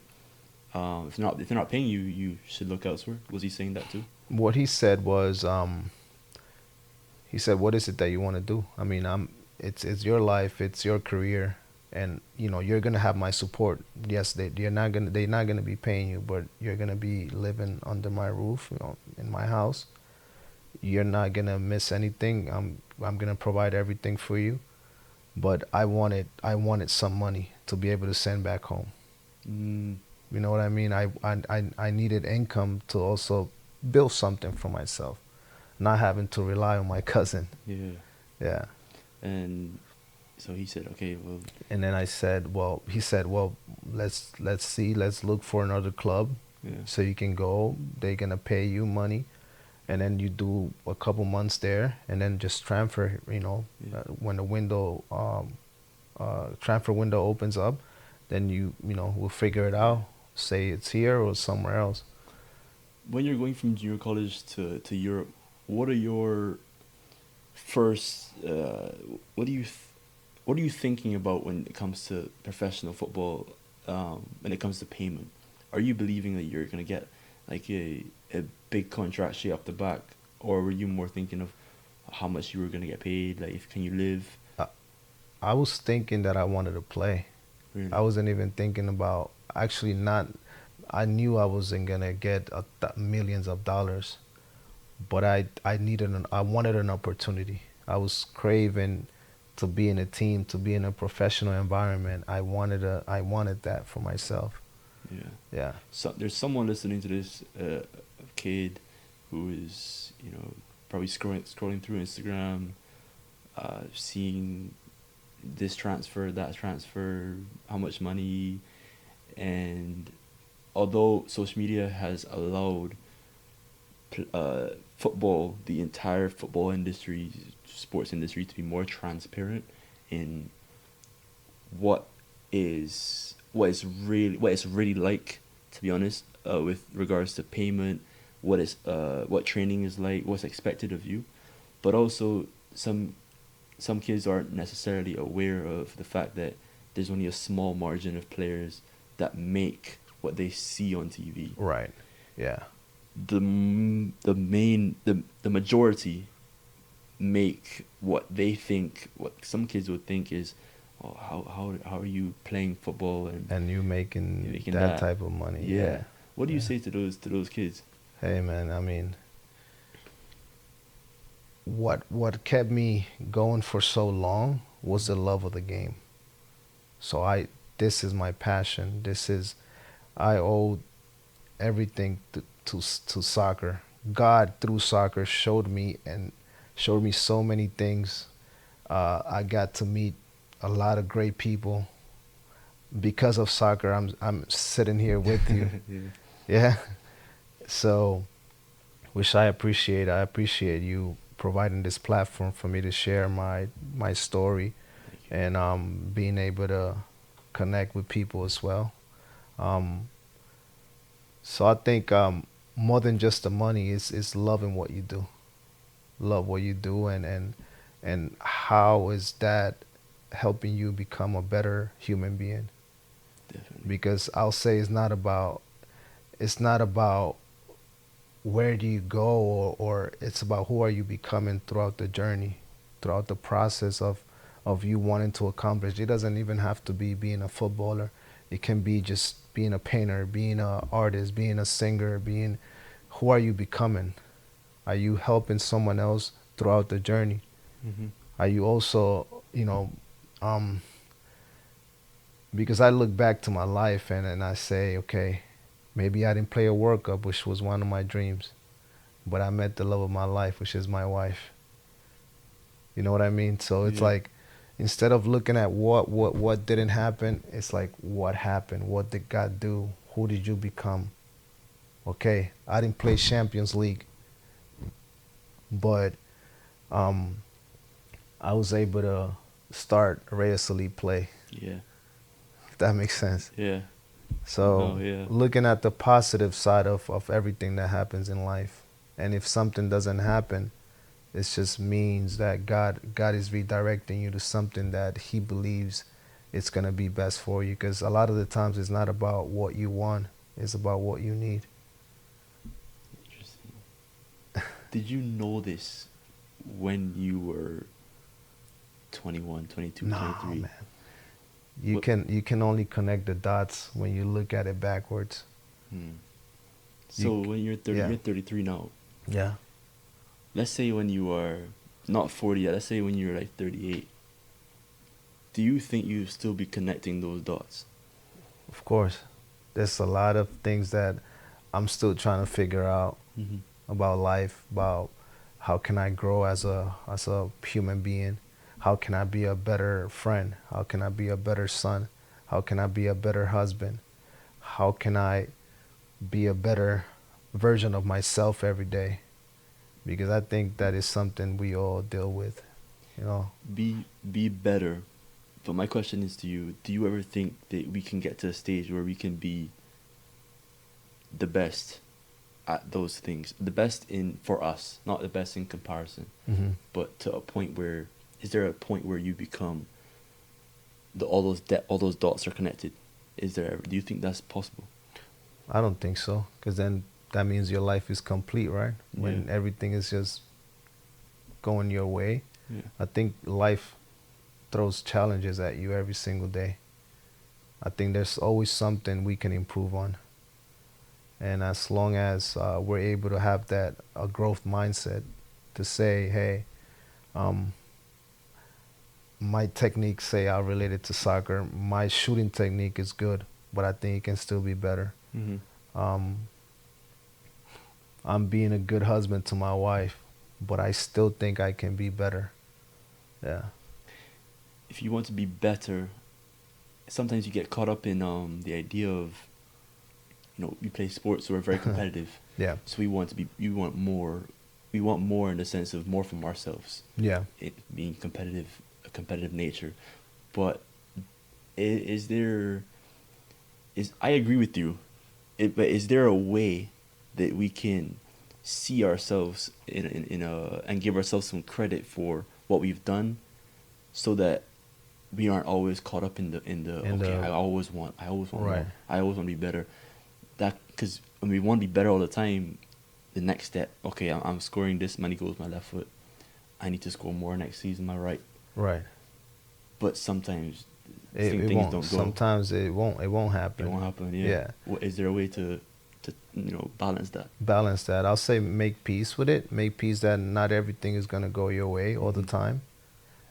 Speaker 1: if they're not paying you, you should look elsewhere. Was he saying that too?
Speaker 2: What he said was, he said, "What is it that you want to do? I mean, it's your life, it's your career, and you're gonna have my support. Yes, they're not gonna be paying you, but you're gonna be living under my roof, in my house. You're not gonna miss anything. I'm gonna provide everything for you, but I wanted some money to be able to send back home.
Speaker 1: Mm.
Speaker 2: You know what I mean? I needed income to also build something for myself, not having to rely on my cousin.
Speaker 1: Yeah.
Speaker 2: Yeah."
Speaker 1: And so he said, okay, well.
Speaker 2: And then he said, well, let's see, let's look for another club,
Speaker 1: Yeah.
Speaker 2: so you can go. They're gonna pay you money, and then you do a couple months there, and then just transfer.
Speaker 1: Yeah.
Speaker 2: When the transfer window opens up, then we'll figure it out. Say it's here or somewhere else.
Speaker 1: When you're going from junior college to Europe, what are your first? What are you thinking about when it comes to professional football? When it comes to payment, are you believing that you're gonna get like a big contract straight off the back, or were you more thinking of how much you were gonna get paid? Like, can you live?
Speaker 2: I was thinking that I wanted to play.
Speaker 1: Really?
Speaker 2: I wasn't even thinking about actually not. I knew I wasn't gonna get millions of dollars, but I wanted an opportunity. I was craving to be in a team, to be in a professional environment. I wanted that for myself.
Speaker 1: Yeah.
Speaker 2: Yeah.
Speaker 1: So there's someone listening to this, a kid who is probably scrolling through Instagram, seeing this transfer, that transfer, how much money, and although social media has allowed football, the entire football industry, sports industry, to be more transparent in what it's really like, to be honest, with regards to payment, what training is like, what's expected of you, but also some some kids aren't necessarily aware of the fact that there's only a small margin of players that make what they see on TV.
Speaker 2: Right. Yeah.
Speaker 1: The majority make what they think, what some kids would think is, oh, how are you playing football and
Speaker 2: And you making,
Speaker 1: making
Speaker 2: that
Speaker 1: that?
Speaker 2: type of money.
Speaker 1: Yeah.
Speaker 2: Yeah.
Speaker 1: What do you
Speaker 2: Yeah.
Speaker 1: say to those kids?
Speaker 2: Hey man, I mean, what kept me going for so long was the love of the game. So this is my passion. I owe everything to soccer. God through soccer showed me so many things. I got to meet a lot of great people because of soccer. I'm sitting here with you.
Speaker 1: Yeah.
Speaker 2: Yeah. So, which I appreciate. I appreciate you providing this platform for me to share my story
Speaker 1: Thank you.
Speaker 2: and being able to connect with people as well. Um, so I think more than just the money is loving what you do. Love what you do, and how is that helping you become a better human being?
Speaker 1: Definitely.
Speaker 2: Because I'll say it's not about where do you go, or it's about who are you becoming throughout the journey, throughout the process of you wanting to accomplish. It doesn't even have to be being a footballer. It can be just being a painter, being an artist, being a singer, being who are you becoming? Are you helping someone else throughout the journey?
Speaker 1: Mm-hmm.
Speaker 2: Are you also, um, because I look back to my life and I say, okay, maybe I didn't play a World Cup, which was one of my dreams, but I met the love of my life, which is my wife. You know what I mean? So it's
Speaker 1: Yeah.
Speaker 2: like, instead of looking at what didn't happen, it's like, what happened? What did God do? Who did you become? Okay, I didn't play Champions League, but um, I was able to start Reyes Elite play,
Speaker 1: Yeah.
Speaker 2: if that makes sense.
Speaker 1: Yeah.
Speaker 2: So
Speaker 1: No. Yeah.
Speaker 2: looking at the positive side of everything that happens in life. And if something doesn't happen, it just means that God is redirecting you to something that He believes it's gonna be best for you. Because a lot of the times it's not about what you want, it's about what you need.
Speaker 1: Interesting. Did you know this when you were 21, 22,
Speaker 2: No,
Speaker 1: 23?
Speaker 2: man. You
Speaker 1: What?
Speaker 2: can only connect the dots when you look at it backwards.
Speaker 1: Hmm.
Speaker 2: You,
Speaker 1: So when you're 30,
Speaker 2: yeah,
Speaker 1: you're 33 now.
Speaker 2: yeah,
Speaker 1: Let's say when you are not 40 yet, let's say when you're like 38. Do you think you still be connecting those dots?
Speaker 2: of course. There's a lot of things that I'm still trying to figure out
Speaker 1: Mm-hmm.
Speaker 2: about life, about how can I grow as a human being? How can I be a better friend? How can I be a better son? How can I be a better husband? How can I be a better version of myself every day? Because I think that is something we all deal with, you know.
Speaker 1: Be better. But my question is to you, do you ever think that we can get to a stage where we can be the best at those things? The best in for us, not the best in comparison,
Speaker 2: Hmm.
Speaker 1: but to a point where is there a point where you become all those dots are connected? Is there ever, do you think that's possible?
Speaker 2: I don't think so, because then that means your life is complete, right?
Speaker 1: Yeah.
Speaker 2: When everything is just going your way.
Speaker 1: Yeah.
Speaker 2: I think life throws challenges at you every single day. I think there's always something we can improve on. And as long as we're able to have that a growth mindset to say, hey, um, my technique, say I related to soccer, my shooting technique is good, but I think it can still be better.
Speaker 1: Mm-hmm.
Speaker 2: Um, I'm being a good husband to my wife, but I still think I can be better. Yeah.
Speaker 1: If you want to be better, sometimes you get caught up in the idea of, we play sports, so we're very competitive.
Speaker 2: Yeah.
Speaker 1: So we want more in the sense of more from ourselves,
Speaker 2: Yeah.
Speaker 1: it being competitive, a competitive nature. But is there is I agree with you, but is there a way that we can see ourselves in a and give ourselves some credit for what we've done, so that we aren't always caught up in the
Speaker 2: And
Speaker 1: okay, I always want
Speaker 2: right,
Speaker 1: more, I always want to be better. That because when we want to be better all the time, the next step, okay, I'm scoring this many goals with my left foot, I need to score more next season my right.
Speaker 2: right.
Speaker 1: But sometimes
Speaker 2: It
Speaker 1: things
Speaker 2: won't.
Speaker 1: don't go.
Speaker 2: Sometimes it won't. It won't
Speaker 1: It
Speaker 2: happen.
Speaker 1: won't happen. Yeah.
Speaker 2: Yeah.
Speaker 1: Is there a way to balance that?
Speaker 2: Balance that. I'll say make peace with it. Make peace that not everything is gonna go your way all the
Speaker 1: Mm-hmm.
Speaker 2: time,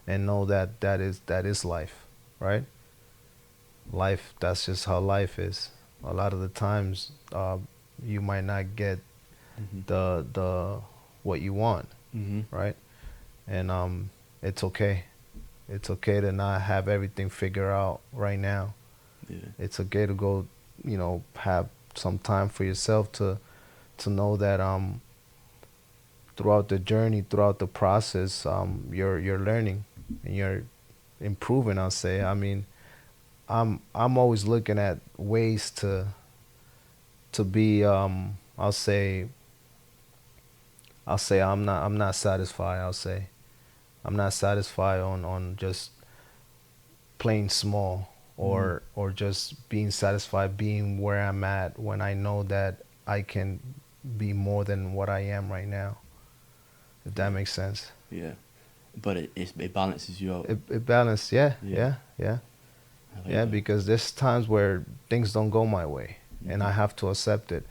Speaker 2: and know that that is life, right? Life. That's just how life is. A lot of the times, you might not get
Speaker 1: Mm-hmm.
Speaker 2: the what you want,
Speaker 1: Mm-hmm.
Speaker 2: right? And it's okay. It's okay to not have everything figured out right now.
Speaker 1: Yeah.
Speaker 2: It's okay to go, have some time for yourself to know that throughout the journey, throughout the process, you're learning and you're improving. I'll say. I mean, I'm always looking at ways to be. I'll say I'm not satisfied. I'll say I'm not satisfied on just playing small
Speaker 1: Mm-hmm.
Speaker 2: or just being satisfied being where I'm at when I know that I can be more than what I am right now. If that
Speaker 1: Yeah.
Speaker 2: makes sense.
Speaker 1: Yeah. But it balances you out.
Speaker 2: It balanced, yeah,
Speaker 1: Yeah.
Speaker 2: yeah, yeah,
Speaker 1: I like
Speaker 2: yeah.
Speaker 1: that.
Speaker 2: Because there's times where things don't go my way, and
Speaker 1: Mm-hmm.
Speaker 2: I have to accept it.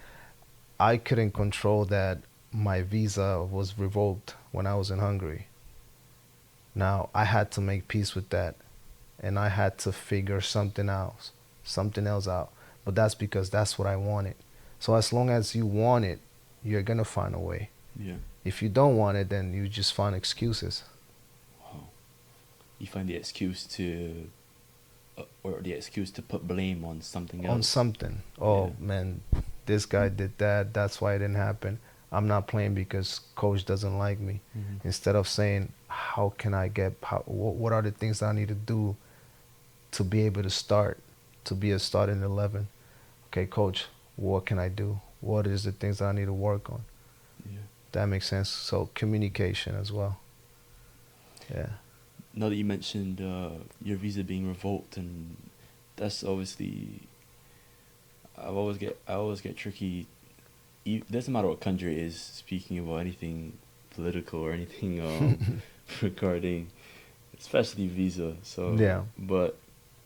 Speaker 2: I couldn't control that my visa was revoked when I was in Hungary. Now I had to make peace with that, and I had to figure something else out. But that's because that's what I wanted. So as long as you want it, you're gonna find a way.
Speaker 1: Yeah.
Speaker 2: If you don't want it, then you just find excuses
Speaker 1: Wow. You find the excuse to, or the excuse to put blame on something
Speaker 2: on
Speaker 1: else.
Speaker 2: something.
Speaker 1: Yeah.
Speaker 2: Oh man, this guy did that. That's why it didn't happen. I'm not playing because coach doesn't like me.
Speaker 1: Mm-hmm.
Speaker 2: Instead of saying, how can I get? What are the things that I need to do to be able to start, to be a starting 11? Okay, coach, what can I do? What is the things that I need to work on?
Speaker 1: Yeah.
Speaker 2: That makes sense. So communication as well. Yeah.
Speaker 1: Now that you mentioned your visa being revoked, and that's obviously, I always get tricky. Doesn't matter what country it is. Speaking about anything political or anything regarding, especially visa. So,
Speaker 2: Yeah.
Speaker 1: but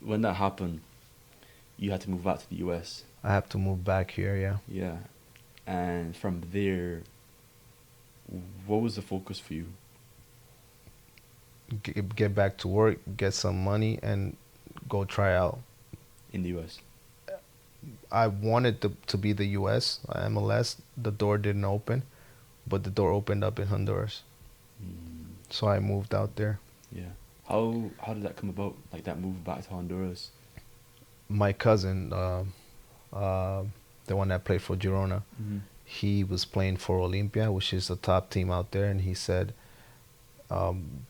Speaker 1: when that happened, you had to move back to the U.S.
Speaker 2: I have to move back here. Yeah.
Speaker 1: Yeah, and from there, what was the focus for you
Speaker 2: Get back to work, get some money, and go try out.
Speaker 1: in the U.S.?
Speaker 2: I wanted to be the U.S. MLS. The door didn't open, but the door opened up in Honduras.
Speaker 1: Mm,
Speaker 2: So I moved out there.
Speaker 1: yeah. How did that come about? Like that move back to Honduras?
Speaker 2: My cousin, the one that played for Girona,
Speaker 1: Mm-hmm.
Speaker 2: he was playing for Olympia, which is the top team out there, and he said,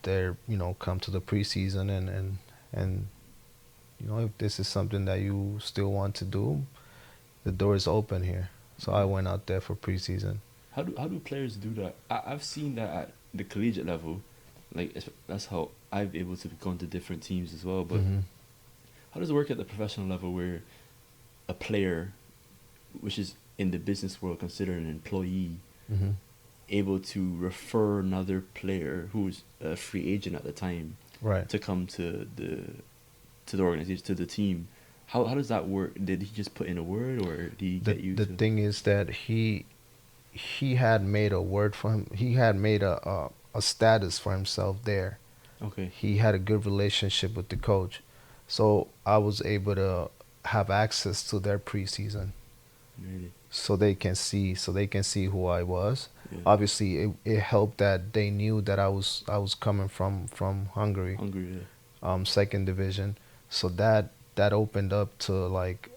Speaker 2: they're come to the preseason and if this is something that you still want to do, the door is open here. So I went out there for preseason.
Speaker 1: How do players do that? I've seen that at the collegiate level, like that's how I've able to go into different teams as well. But
Speaker 2: Hmm.
Speaker 1: how does it work at the professional level where a player, which is in the business world considered an employee,
Speaker 2: Hmm.
Speaker 1: able to refer another player who's a free agent at the time
Speaker 2: Right.
Speaker 1: to come to the organization, to the team? How does that work? Did he just put in a word, or did he
Speaker 2: The
Speaker 1: get you
Speaker 2: the
Speaker 1: to?
Speaker 2: thing is that he had made a word for him. He had made a status for himself there.
Speaker 1: Okay.
Speaker 2: He had a good relationship with the coach. So I was able to have access to their preseason
Speaker 1: Really?
Speaker 2: so they can see who I was.
Speaker 1: Yeah.
Speaker 2: Obviously it helped that they knew that I was coming from Hungary,
Speaker 1: Hungry.
Speaker 2: second division. So that opened up to like,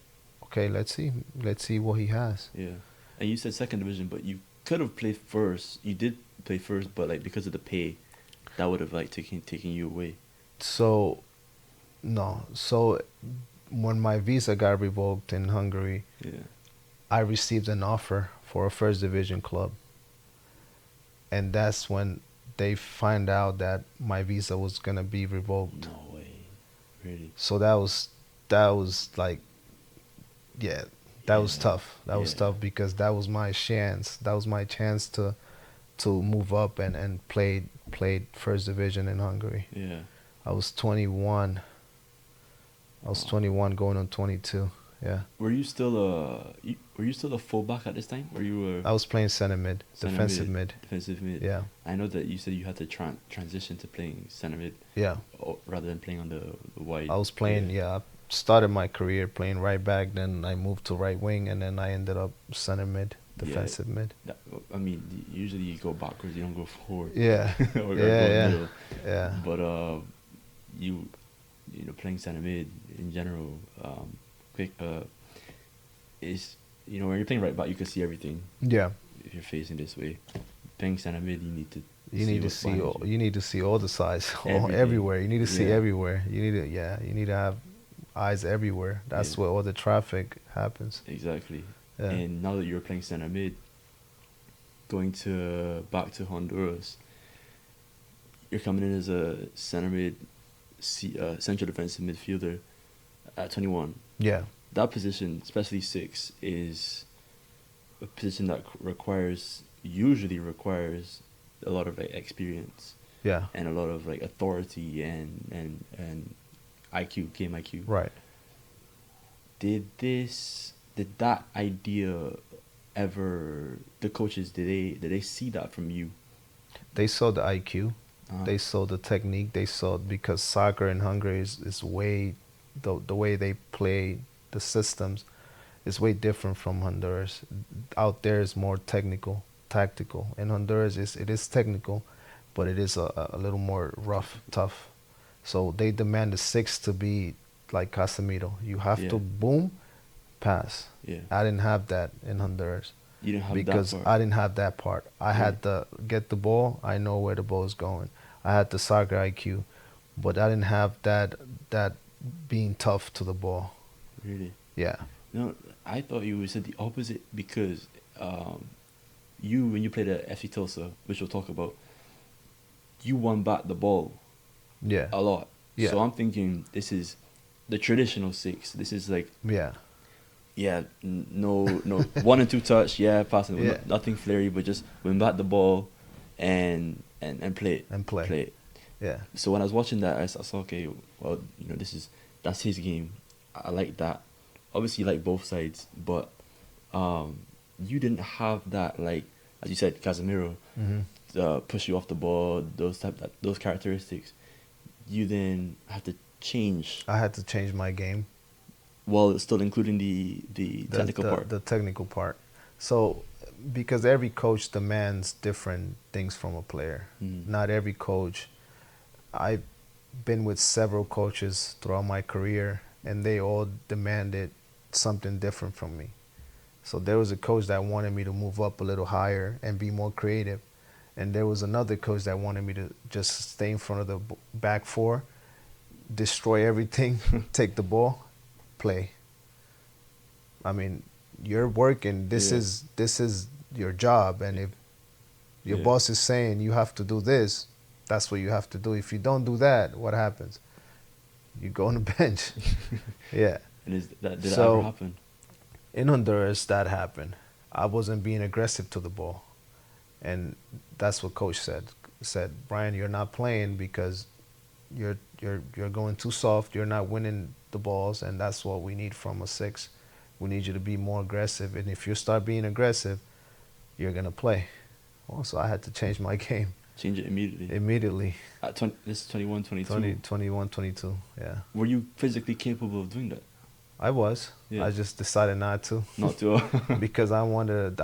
Speaker 2: okay, let's see what he has.
Speaker 1: Yeah. Yeah. And you said second division, but you could have played first. You did play first, but like because of the pay, that would have like taken you away.
Speaker 2: So no. So when my visa got revoked in Hungary,
Speaker 1: Yeah.
Speaker 2: I received an offer for a first division club. And that's when they find out that my visa was gonna be revoked.
Speaker 1: No way. Really?
Speaker 2: So that was like, yeah, that was
Speaker 1: Yeah.
Speaker 2: tough. That was
Speaker 1: Yeah.
Speaker 2: tough because that was my chance. That was my chance to move up and played first division in Hungary.
Speaker 1: Yeah.
Speaker 2: I was 21. I was
Speaker 1: Wow.
Speaker 2: 21 going on 22. Yeah.
Speaker 1: Were you still a fullback at this time, or you were
Speaker 2: I was playing center mid,
Speaker 1: center
Speaker 2: defensive mid.
Speaker 1: defensive mid?
Speaker 2: Yeah.
Speaker 1: I know that you said you had to transition to playing center mid,
Speaker 2: Yeah.
Speaker 1: rather than playing on the wide.
Speaker 2: I was playing, yeah, I started my career playing right back, then I moved to right wing, and then I ended up center mid, defensive mid.
Speaker 1: That, I mean, usually you go backwards, you don't go forward.
Speaker 2: Yeah.
Speaker 1: Or
Speaker 2: Yeah,
Speaker 1: go
Speaker 2: yeah.
Speaker 1: middle.
Speaker 2: Yeah.
Speaker 1: But you know, playing center mid in general, quick is, you know, when you're playing right back, you can see everything.
Speaker 2: Yeah.
Speaker 1: If you're facing this way, playing center mid, you need to what's
Speaker 2: See
Speaker 1: behind
Speaker 2: all,
Speaker 1: you.
Speaker 2: you need to see all the sides,
Speaker 1: Everything.
Speaker 2: everywhere. You need to see
Speaker 1: Yeah.
Speaker 2: everywhere. You need to have eyes everywhere. That's
Speaker 1: Yeah.
Speaker 2: where all the traffic happens.
Speaker 1: Exactly.
Speaker 2: Yeah.
Speaker 1: And now that you're playing center mid, going to back to Honduras, you're coming in as a center mid, central defensive midfielder at 21.
Speaker 2: Yeah.
Speaker 1: That position, especially 6, is a position that usually requires a lot of like experience
Speaker 2: Yeah.
Speaker 1: and a lot of like authority and IQ, game IQ.
Speaker 2: Right.
Speaker 1: Did that idea ever, the coaches, did they see that from you?
Speaker 2: They saw the IQ.
Speaker 1: Uh-huh.
Speaker 2: They saw the technique. They saw, because soccer in Hungary is way, the way they play the systems is way different from Honduras. Out there is more technical, tactical. In Honduras, it is technical, but it is a little more rough, tough. So they demand the 6 to be like Casemiro. You have
Speaker 1: Yeah.
Speaker 2: to boom, pass.
Speaker 1: Yeah.
Speaker 2: I didn't have that in Honduras
Speaker 1: You didn't have
Speaker 2: because
Speaker 1: that part.
Speaker 2: I didn't have that part. I
Speaker 1: Yeah.
Speaker 2: had to get the ball. I know where the ball is going. I had the soccer IQ, but I didn't have that being tough to the ball.
Speaker 1: Really?
Speaker 2: Yeah.
Speaker 1: No, I thought you said the opposite because when you played at FC Tulsa, which we'll talk about, you won back the ball
Speaker 2: Yeah.
Speaker 1: a lot.
Speaker 2: Yeah.
Speaker 1: So I'm thinking this is the traditional 6. This is like,
Speaker 2: Yeah.
Speaker 1: yeah, no 1 and 2 touch, yeah, passing,
Speaker 2: Yeah.
Speaker 1: nothing flary, but just win back the ball and play it.
Speaker 2: And play.
Speaker 1: Play it.
Speaker 2: Yeah.
Speaker 1: So when I was watching that, I saw, okay, well, you know, that's his game. I like that. Obviously, you like both sides, but you didn't have that, like, as you said, Casemiro, push you off the ball, those characteristics. You then have to change,
Speaker 2: I had to change my game.
Speaker 1: while still including the technical part.
Speaker 2: The technical part. So, because every coach demands different things from a player.
Speaker 1: Mhm.
Speaker 2: Not every coach. I've been with several coaches throughout my career, and they all demanded something different from me. So there was a coach that wanted me to move up a little higher and be more creative. And there was another coach that wanted me to just stay in front of the back 4, destroy everything, take the ball, play. I mean, you're working. This
Speaker 1: Yeah.
Speaker 2: is your job, and if your
Speaker 1: Yeah.
Speaker 2: boss is saying you have to do this, that's what you have to do. If you don't do that, what happens? You go on the bench. Yeah.
Speaker 1: And did that
Speaker 2: So-
Speaker 1: ever happen?
Speaker 2: In Honduras, that happened. I wasn't being aggressive to the ball, and that's what coach said. Said, Brian, you're not playing because you're going too soft. You're not winning the balls, and that's what we need from a 6. We need you to be more aggressive, and if you start being aggressive, you're gonna play. Also, I had to change my game
Speaker 1: Change it immediately.
Speaker 2: immediately.
Speaker 1: At this is 21, 22.
Speaker 2: 21, 22. Yeah,
Speaker 1: Were you physically capable of doing that?
Speaker 2: I was.
Speaker 1: Yeah.
Speaker 2: I just decided not to.
Speaker 1: Not to.
Speaker 2: Because I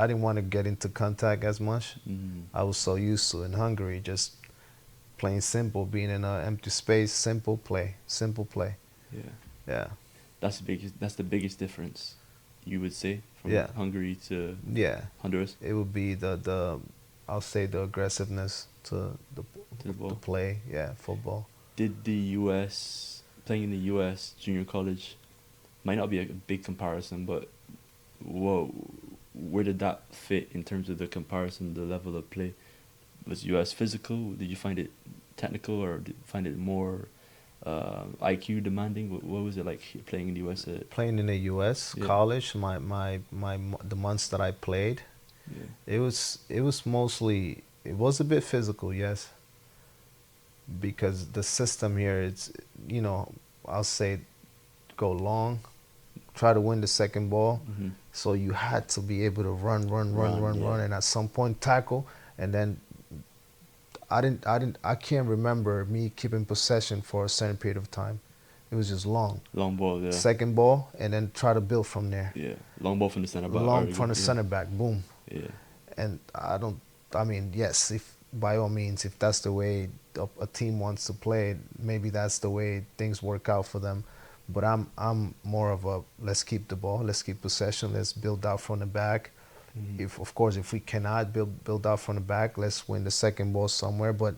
Speaker 2: didn't want to get into contact as much.
Speaker 1: Mhm.
Speaker 2: I was so used to in Hungary just playing simple, being in an empty space, simple play.
Speaker 1: Yeah.
Speaker 2: Yeah,
Speaker 1: That's the biggest difference, you would say, from
Speaker 2: Yeah.
Speaker 1: Hungary to
Speaker 2: yeah.
Speaker 1: Honduras.
Speaker 2: It would be I'll say the aggressiveness to
Speaker 1: To the ball.
Speaker 2: the play. Yeah, football.
Speaker 1: Did playing in the U.S. junior college, might not be a big comparison, but where did that fit in terms of the comparison, the level of play? Was US physical? Did you find it technical, or did you find it more IQ demanding? What was it like playing in the US?
Speaker 2: Playing in the U.S.
Speaker 1: Yeah,
Speaker 2: college, the months that I played,
Speaker 1: yeah,
Speaker 2: it was mostly, it was a bit physical, yes, because the system here, it's, you know, I'll say go long, try to win the second ball.
Speaker 1: mm-hmm.
Speaker 2: So you had to be able to
Speaker 1: Run, yeah,
Speaker 2: run, and at some point tackle. And then I can't remember me keeping possession for a certain period of time. It was just long.
Speaker 1: long ball, yeah,
Speaker 2: Second ball, and then try to build from there.
Speaker 1: yeah, long ball from the center back.
Speaker 2: Long
Speaker 1: Or
Speaker 2: from the
Speaker 1: yeah,
Speaker 2: center back, boom.
Speaker 1: yeah,
Speaker 2: And I mean, yes, if by all means, if that's the way a team wants to play, maybe that's the way things work out for them. But I'm more of a, let's keep the ball, let's keep possession, let's build out from the back.
Speaker 1: mm-hmm.
Speaker 2: If, of course, if we cannot build out from the back, let's win the second ball somewhere, but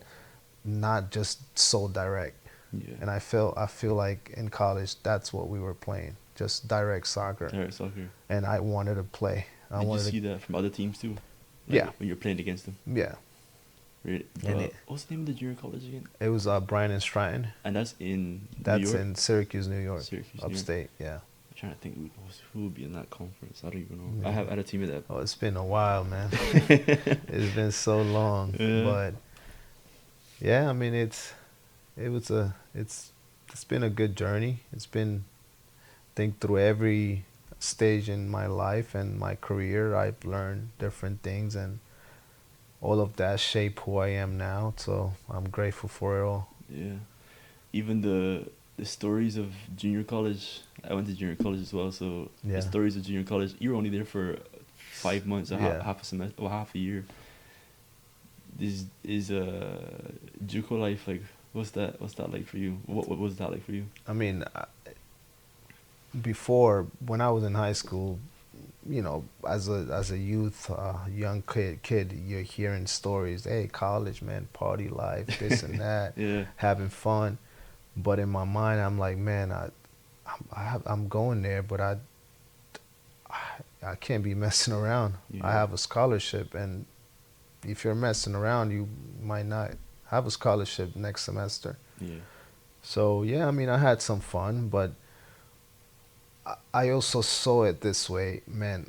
Speaker 2: not just so direct.
Speaker 1: Yeah.
Speaker 2: And I feel like in college that's what we were playing, just direct soccer.
Speaker 1: Direct soccer.
Speaker 2: And I wanted to play. I
Speaker 1: Did you
Speaker 2: wanted
Speaker 1: see that from other teams too?
Speaker 2: Yeah.
Speaker 1: When you're playing against them.
Speaker 2: Yeah.
Speaker 1: Really?
Speaker 2: And
Speaker 1: What's the name of the junior college again?
Speaker 2: it was Bryan and Stratton.
Speaker 1: And that's in New
Speaker 2: That's
Speaker 1: York?
Speaker 2: in Syracuse, New York,
Speaker 1: Syracuse, New York.
Speaker 2: upstate. Yeah.
Speaker 1: I'm trying to think who would be in that conference. I don't even know.
Speaker 2: Yeah.
Speaker 1: I had a team of that.
Speaker 2: Oh, it's been a while, man. It's been so long.
Speaker 1: Yeah.
Speaker 2: But yeah, I mean, it's been a good journey. It's been, I think, through every stage in my life and my career, I've learned different things, and all of that shaped who I am now. So I'm grateful for it all.
Speaker 1: Yeah. Even the stories of junior college. I went to junior college as well, so
Speaker 2: Yeah.
Speaker 1: the stories of junior college. You were only there for 5 months,
Speaker 2: Yeah.
Speaker 1: half a semester, or half a year. This is JUCO life like. What's that like for you? What was that like for you?
Speaker 2: I mean, before, when I was in high school, you know, as a youth, young kid, you're hearing stories. Hey, college, man, party life, this and that,
Speaker 1: Yeah.
Speaker 2: having fun. But in my mind, I'm like, man, I'm going there, but I can't be messing around.
Speaker 1: Yeah.
Speaker 2: I have a scholarship, and if you're messing around, you might not have a scholarship next semester.
Speaker 1: Yeah.
Speaker 2: So yeah, I mean, I had some fun, but I also saw it this way, man.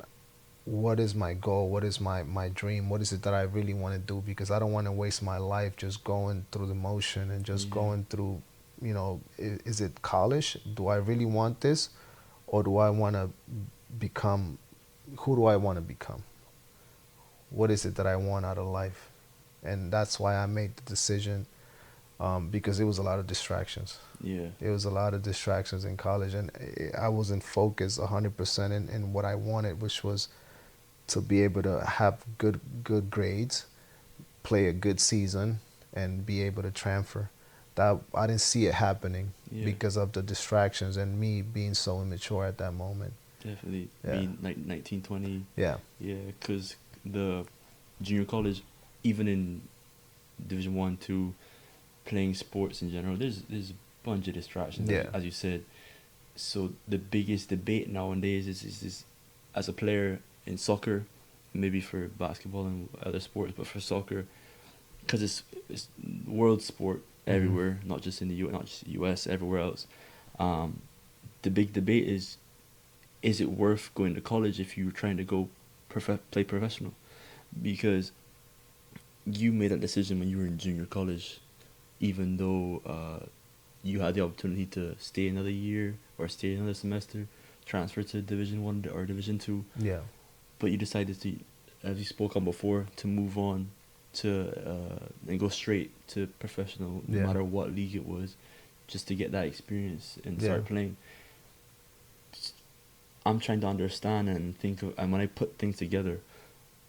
Speaker 2: What is my goal? What is my dream? What is it that I really want to do? Because I don't want to waste my life just going through the motion and just going through, you know, is it college? Do I really want this? Or do I want to become, who do I want to become? What is it that I want out of life? And that's why I made the decision, because it was a lot of distractions.
Speaker 1: Yeah.
Speaker 2: It was a lot of distractions in college, and I wasn't focused 100% in what I wanted, which was to be able to have good grades, play a good season, and be able to transfer. That I didn't see it happening because of the distractions and me being so immature at that moment.
Speaker 1: Definitely.
Speaker 2: Yeah.
Speaker 1: Being like 19, 20.
Speaker 2: Yeah.
Speaker 1: Yeah, because the junior college, even in Division 1, 2, playing sports in general, there's a bunch of distractions,
Speaker 2: Yeah.
Speaker 1: as you said. So the biggest debate nowadays is as a player in soccer, maybe for basketball and other sports, but for soccer, because it's world sport everywhere, not just in the not just US, everywhere else. The big debate is it worth going to college if you're trying to go play professional? Because you made that decision when you were in junior college, even though you had the opportunity to stay another year or stay another semester, transfer to Division 1 or Division 2.
Speaker 2: Yeah.
Speaker 1: But you decided to, as you spoke on before, to move on to and go straight to professional, no matter what league it was, just to get that experience and start playing. I'm trying to understand and think of, and when I put things together,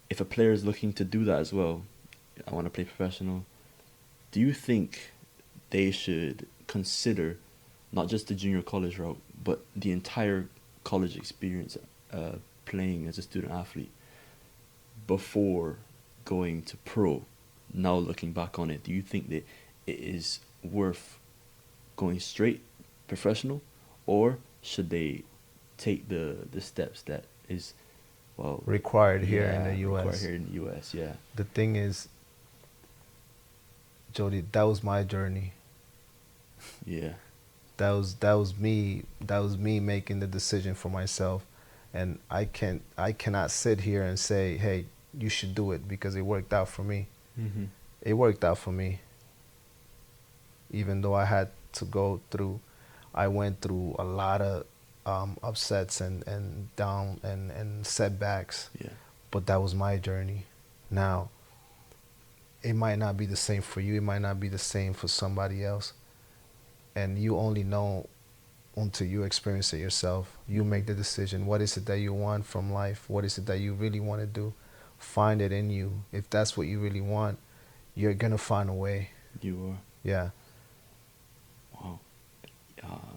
Speaker 1: if a player is looking to do that as well, I want to play professional, do you think they should consider not just the junior college route, but the entire college experience playing as a student athlete before going to pro? Now looking back on it, do you think that it is worth going straight professional, or should they take the steps that is
Speaker 2: required here in the US?
Speaker 1: Required here in the US, yeah.
Speaker 2: The thing is, Jody, that was my journey.
Speaker 1: Yeah.
Speaker 2: That was me making the decision for myself, and I cannot sit here and say, hey, you should do it because it worked out for me.
Speaker 1: Mm-hmm.
Speaker 2: It worked out for me, even though I had to go through. I went through a lot of upsets and down and setbacks,
Speaker 1: Yeah.
Speaker 2: but that was my journey. Now, it might not be the same for you. It might not be the same for somebody else, and you only know until you experience it yourself. You
Speaker 1: Mm-hmm.
Speaker 2: make the decision. What is it that you want from life? What is it that you really want to do? Find it in you. If that's what you really want, you're gonna find a way.
Speaker 1: You are.
Speaker 2: Yeah.
Speaker 1: Wow. Uh,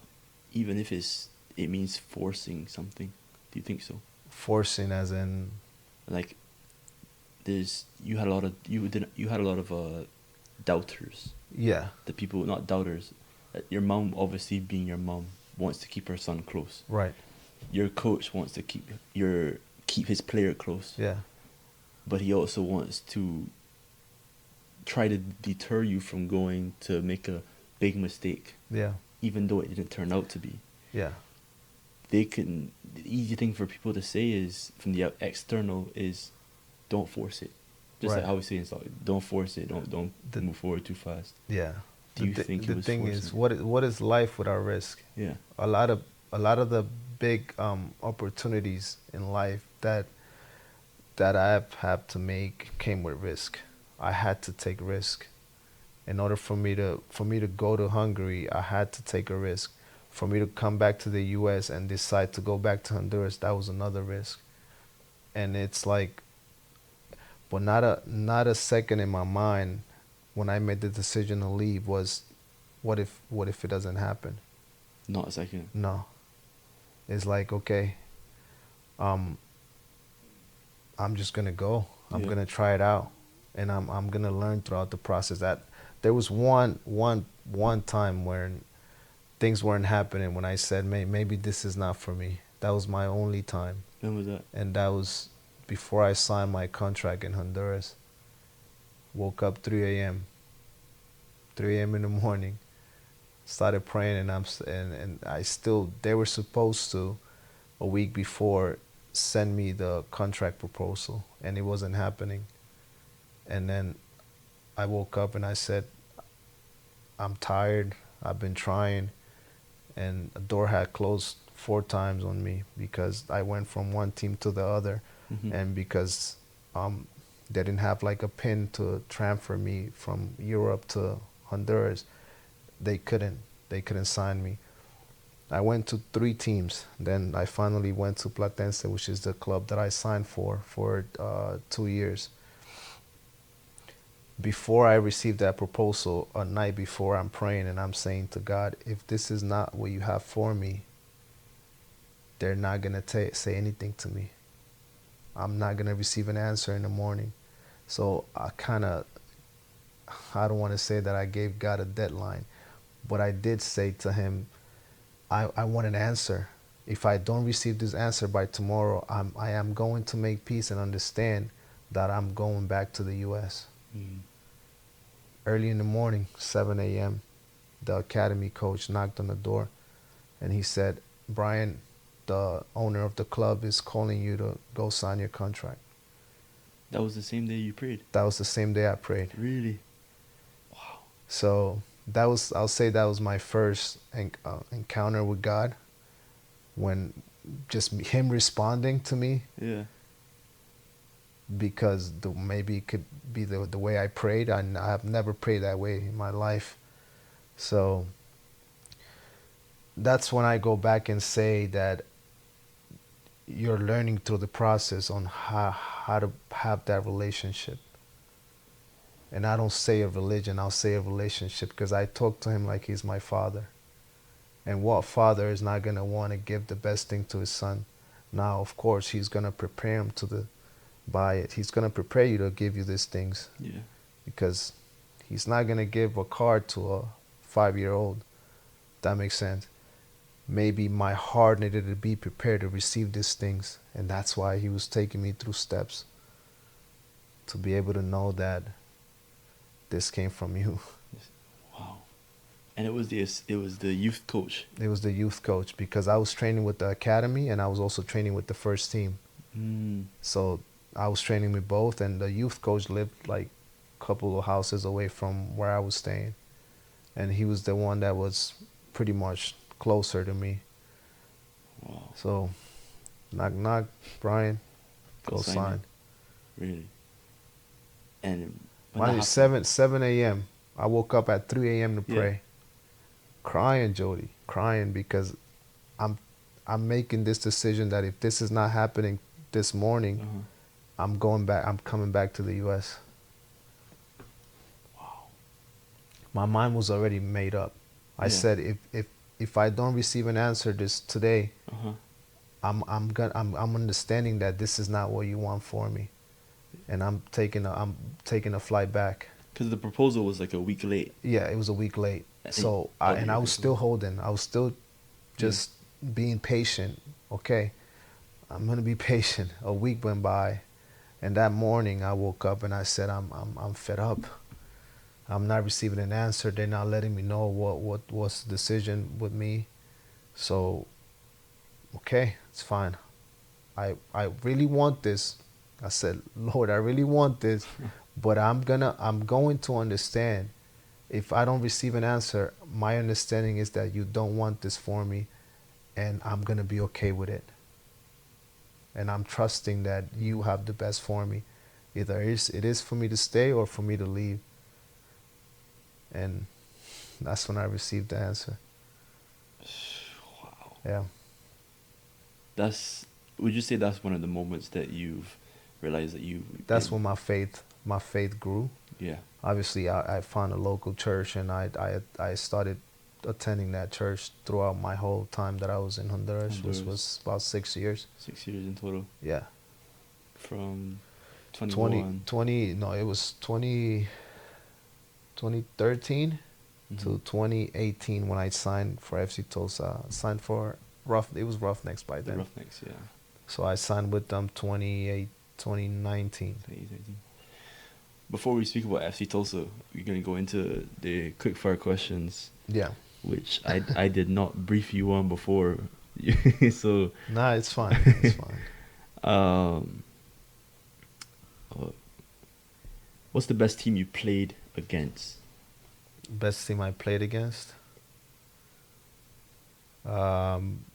Speaker 1: Even if it means forcing something. Do you think so?
Speaker 2: Forcing as in,
Speaker 1: Like, you had a lot of doubters.
Speaker 2: yeah,
Speaker 1: The people, not doubters. Your mom, obviously being your mom, wants to keep her son close.
Speaker 2: right.
Speaker 1: Your coach wants to keep his player close,
Speaker 2: Yeah.
Speaker 1: but he also wants to try to deter you from going to make a big mistake,
Speaker 2: Yeah.
Speaker 1: even though it didn't turn out to be.
Speaker 2: Yeah.
Speaker 1: The easy thing for people to say is, from the external, is don't force it. Just like
Speaker 2: Right.
Speaker 1: how we say in South, don't force it, don't
Speaker 2: The-
Speaker 1: move forward too fast.
Speaker 2: Yeah.
Speaker 1: Do you think he
Speaker 2: The
Speaker 1: was
Speaker 2: thing
Speaker 1: forcing
Speaker 2: is,
Speaker 1: it?
Speaker 2: what is life without risk?
Speaker 1: Yeah.
Speaker 2: A lot of the big opportunities in life that I've had to make came with risk. I had to take risk. In order for me to go to Hungary, I had to take a risk. For me to come back to the US and decide to go back to Honduras, that was another risk. And it's like, but not a second in my mind when I made the decision to leave was, what if it doesn't happen?
Speaker 1: Not a second.
Speaker 2: No. It's like, okay, um, I'm just gonna go. I'm
Speaker 1: Yeah.
Speaker 2: gonna try it out, and I'm gonna learn throughout the process. That there was one time when things weren't happening, when I said, maybe this is not for me. That was my only time,
Speaker 1: When was that?
Speaker 2: and that was before I signed my contract in Honduras. Woke up 3 a.m. 3 a.m. in the morning. Started praying, and I still, they were supposed to, a week before, send me the contract proposal, and it wasn't happening. And then I woke up and I said, I'm tired. I've been trying, and the door had closed 4 times on me because I went from one team to the other,
Speaker 1: Mm-hmm.
Speaker 2: and because they didn't have like a pin to transfer me from Europe to Honduras, they couldn't sign me. I went to 3 teams. Then I finally went to Platense, which is the club that I signed for 2 years. Before I received that proposal, a night before, I'm praying and I'm saying to God, if this is not what you have for me, they're not going to say anything to me. I'm not going to receive an answer in the morning. So I don't want to say that I gave God a deadline, but I did say to him, I want an answer. If I don't receive this answer by tomorrow, I am going to make peace and understand that I'm going back to the U.S.
Speaker 1: Mm.
Speaker 2: Early in the morning, 7 a.m., the academy coach knocked on the door, and he said, Brian, the owner of the club is calling you to go sign your contract.
Speaker 1: That was the same day you prayed.
Speaker 2: That was the same day I prayed.
Speaker 1: Really? Wow.
Speaker 2: So I'll say that was my first encounter with God, when just him responding to me,
Speaker 1: Yeah.
Speaker 2: because maybe it could be the way I prayed. I have never prayed that way in my life. So that's when I go back and say that you're learning through the process on how to have that relationship. And I don't say a religion, I'll say a relationship, because I talk to him like he's my father. And what father is not going to want to give the best thing to his son? Now, of course, he's going to prepare him to buy it. He's going to prepare you to give you these things,
Speaker 1: Yeah.
Speaker 2: because he's not going to give a car to a 5-year-old. That makes sense. Maybe my heart needed to be prepared to receive these things, and that's why he was taking me through steps to be able to know that this came from you.
Speaker 1: Wow. And it was the youth coach.
Speaker 2: It was the youth coach because I was training with the academy and I was also training with the first team.
Speaker 1: Mm.
Speaker 2: So I was training with both, and the youth coach lived like a couple of houses away from where I was staying. And he was the one that was pretty much closer to me.
Speaker 1: Wow.
Speaker 2: So, knock, knock, Brian,
Speaker 1: Go
Speaker 2: go
Speaker 1: sign
Speaker 2: sign.
Speaker 1: it. Really. And when that
Speaker 2: Mind you,
Speaker 1: happened,
Speaker 2: 7 a.m. I woke up at 3 a.m. to
Speaker 1: Yeah.
Speaker 2: pray. Crying, Jody, crying because I'm I'm making this decision that if this is not happening this morning,
Speaker 1: uh-huh.
Speaker 2: I'm going back. I'm coming back to the U.S.
Speaker 1: Wow.
Speaker 2: My mind was already made up. I
Speaker 1: Yeah.
Speaker 2: said if I don't receive an answer this today,
Speaker 1: Uh-huh.
Speaker 2: I'm understanding that this is not what you want for me, and I'm taking a flight back.
Speaker 1: Because the proposal was like a week late.
Speaker 2: Yeah, it was a week late.
Speaker 1: I think
Speaker 2: So
Speaker 1: all the
Speaker 2: I was
Speaker 1: European
Speaker 2: still
Speaker 1: clubs.
Speaker 2: holding. I was still just being patient. Okay, I'm gonna be patient. A week went by, and that morning I woke up and I said I'm fed up. I'm not receiving an answer. They're not letting me know what's the decision with me. So okay, it's fine. I really want this. I said, Lord, I really want this, but I'm going to understand. If I don't receive an answer, my understanding is that you don't want this for me, and I'm gonna be okay with it. And I'm trusting that you have the best for me. Either it is for me to stay or for me to leave. And that's when I received the answer.
Speaker 1: Wow.
Speaker 2: Yeah.
Speaker 1: Would you say that's one of the moments that you've realized that
Speaker 2: That's when my faith grew.
Speaker 1: Yeah.
Speaker 2: Obviously, I found a local church, and I started attending that church throughout my whole time that I was in Honduras, which
Speaker 1: Honduras.
Speaker 2: was about 6 years.
Speaker 1: 6 years in total.
Speaker 2: Yeah.
Speaker 1: From
Speaker 2: 20,
Speaker 1: 21.
Speaker 2: 20 no, it was 2013
Speaker 1: Mhm.
Speaker 2: to 2018 when I signed for FC Tulsa. I signed for it was Roughnecks by
Speaker 1: The
Speaker 2: then.
Speaker 1: Roughnecks, yeah.
Speaker 2: So I signed with them 2019.
Speaker 1: 2018. Before we speak about FC Tulsa, we're gonna go into the quick fire questions,
Speaker 2: Yeah.
Speaker 1: which I did not brief you on before. So
Speaker 2: Nah, it's fine. It's fine.
Speaker 1: um uh, what's the best team you played against?
Speaker 2: Best team I played against? Um,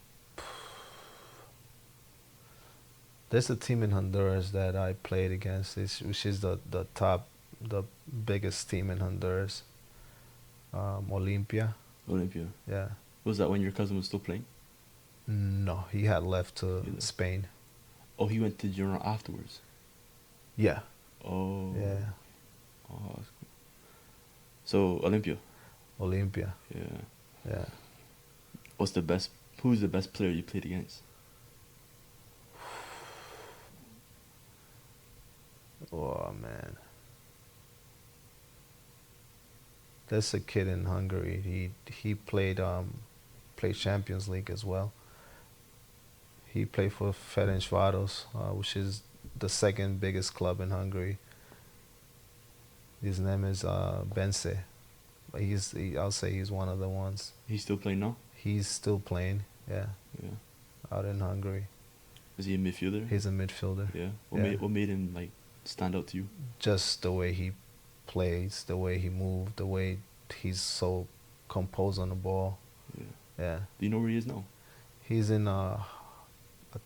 Speaker 2: there's a team in Honduras that I played against, which is the biggest team in Honduras. Olympia.
Speaker 1: Olympia.
Speaker 2: Yeah.
Speaker 1: Was that when your cousin was still playing?
Speaker 2: No, he had left to
Speaker 1: He left.
Speaker 2: Spain.
Speaker 1: Oh, he went to Girona afterwards.
Speaker 2: Yeah.
Speaker 1: Oh.
Speaker 2: Yeah.
Speaker 1: Oh, that's cool. So Olympia.
Speaker 2: Olympia.
Speaker 1: Yeah.
Speaker 2: Yeah.
Speaker 1: Who's the best player you played against?
Speaker 2: Oh man. There's a kid in Hungary. He played Champions League as well. He played for Ferencváros, which is the second biggest club in Hungary. His name is Bence. But I'll say he's one of the ones.
Speaker 1: He's still playing now?
Speaker 2: He's still playing, yeah,
Speaker 1: Yeah.
Speaker 2: out in Hungary.
Speaker 1: Is he a midfielder?
Speaker 2: He's a midfielder.
Speaker 1: Yeah.
Speaker 2: Yeah.
Speaker 1: What made him like stand out to you?
Speaker 2: Just the way he plays, the way he moves, the way he's so composed on the ball.
Speaker 1: Yeah.
Speaker 2: Yeah.
Speaker 1: Do you know where he is now?
Speaker 2: He's in I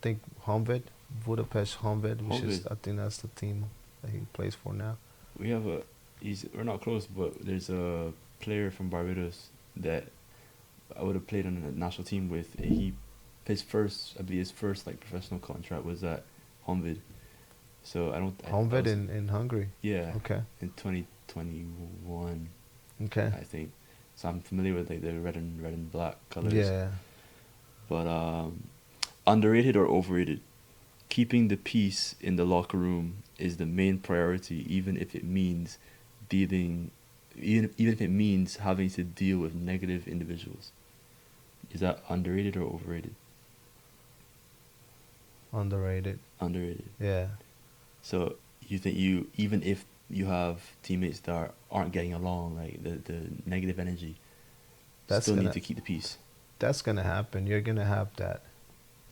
Speaker 2: think Honvéd, Budapest Honvéd, which is
Speaker 1: Honvéd.
Speaker 2: I think that's the team that he plays for now.
Speaker 1: We're not close, but there's a player from Barbados that I would have played on a national team with. I believe his first like professional contract was at Honvéd. So I don't.
Speaker 2: Honvéd in Hungary.
Speaker 1: Yeah.
Speaker 2: Okay.
Speaker 1: In 2021,
Speaker 2: Okay.
Speaker 1: I think. So I'm familiar with like the red and black colors.
Speaker 2: Yeah.
Speaker 1: But underrated or overrated? Keeping the peace in the locker room is the main priority, even if it means even if it means having to deal with negative individuals. Is that underrated or overrated?
Speaker 2: Underrated.
Speaker 1: Underrated.
Speaker 2: Yeah.
Speaker 1: So you think even if you have teammates that aren't getting along, like the negative energy,
Speaker 2: That's
Speaker 1: still need
Speaker 2: gonna
Speaker 1: to keep the peace.
Speaker 2: that's gonna happen. You're gonna have that.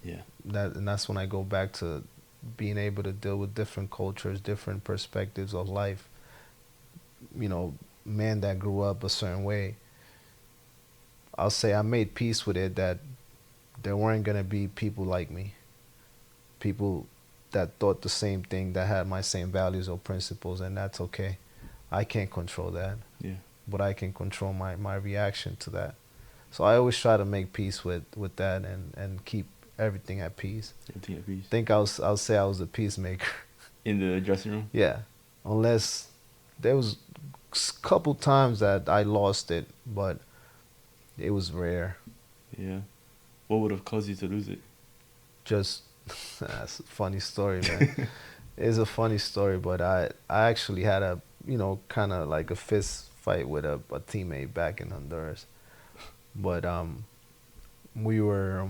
Speaker 1: Yeah.
Speaker 2: And that's when I go back to being able to deal with different cultures, different perspectives of life. You know, man that grew up a certain way. I'll say I made peace with it that there weren't gonna be people like me, people that thought the same thing, that had my same values or principles, and that's okay. I can't control that,
Speaker 1: Yeah.
Speaker 2: but I can control my reaction to that. So I always try to make peace with that and keep everything at peace.
Speaker 1: Everything at peace.
Speaker 2: Think I'll say I was a peacemaker.
Speaker 1: In the dressing room.
Speaker 2: Yeah, unless there was a couple times that I lost it, but it was rare.
Speaker 1: Yeah. What would have caused you to lose it?
Speaker 2: Just that's a funny story, man. It's a funny story, but I actually had a kind of like a fist fight with a teammate back in Honduras, but we were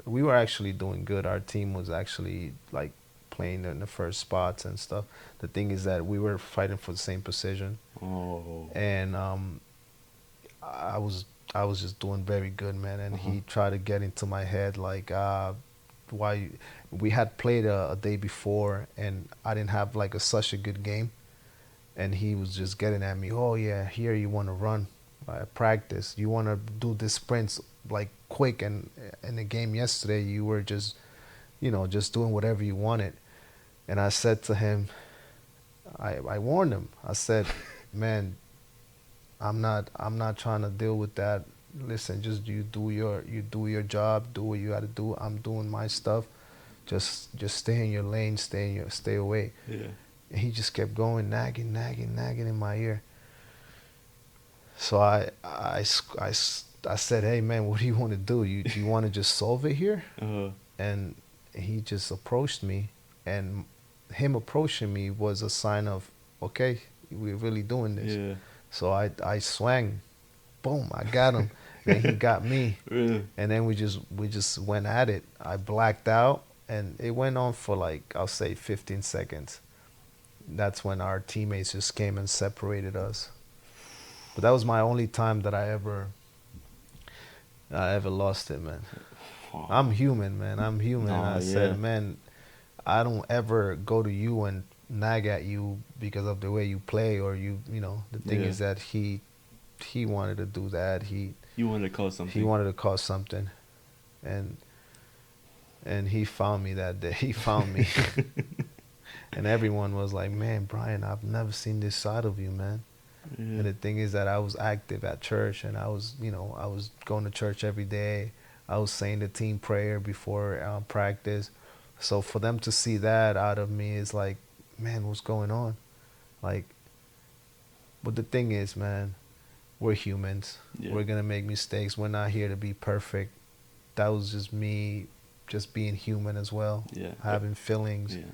Speaker 2: we were actually doing good. Our team was actually like playing in the first spots and stuff. The thing is that we were fighting for the same position,
Speaker 1: Oh.
Speaker 2: and I was I was just doing very good, man. And he tried to get into my head like, why? We had played a day before, and I didn't have like such a good game, and he was just getting at me. Oh yeah, here you want to run, practice. You want to do this sprints like quick, and in the game yesterday you were just, just doing whatever you wanted. And I said to him, I warned him. I said, man, I'm not trying to deal with that. Listen, just you do your job, do what you got to do. I'm doing my stuff. Just stay in your lane, stay away.
Speaker 1: Yeah.
Speaker 2: And he just kept going, nagging in my ear. So I said, hey man, what do you want to do? Do you want to just solve it here? And he just approached me, and him approaching me was a sign of, okay, we're really doing this.
Speaker 1: Yeah.
Speaker 2: So I swang, boom, I got him, and he got me.
Speaker 1: Really?
Speaker 2: And then we just went at it. I blacked out, and it went on for like, I'll say 15 seconds. That's when our teammates just came and separated us. But that was my only time that I ever lost it, man.
Speaker 1: Wow.
Speaker 2: I'm human, man. I'm human.
Speaker 1: No,
Speaker 2: I said, man, I don't ever go to you and nag at you because of the way you play, or the thing is that he wanted to do that. He
Speaker 1: wanted to cause something.
Speaker 2: He wanted to cause something, and he found me that day. He found me, and everyone was like, "Man, Brayan, I've never seen this side of you, man." Yeah. And the thing is that I was active at church, and I was going to church every day. I was saying the team prayer before practice. So for them to see that out of me is like, man, what's going on? Like, but the thing is, man, we're humans. Yeah. We're going to make mistakes. We're not here to be perfect. That was just me, just being human as well. Yeah. Having feelings. Yeah.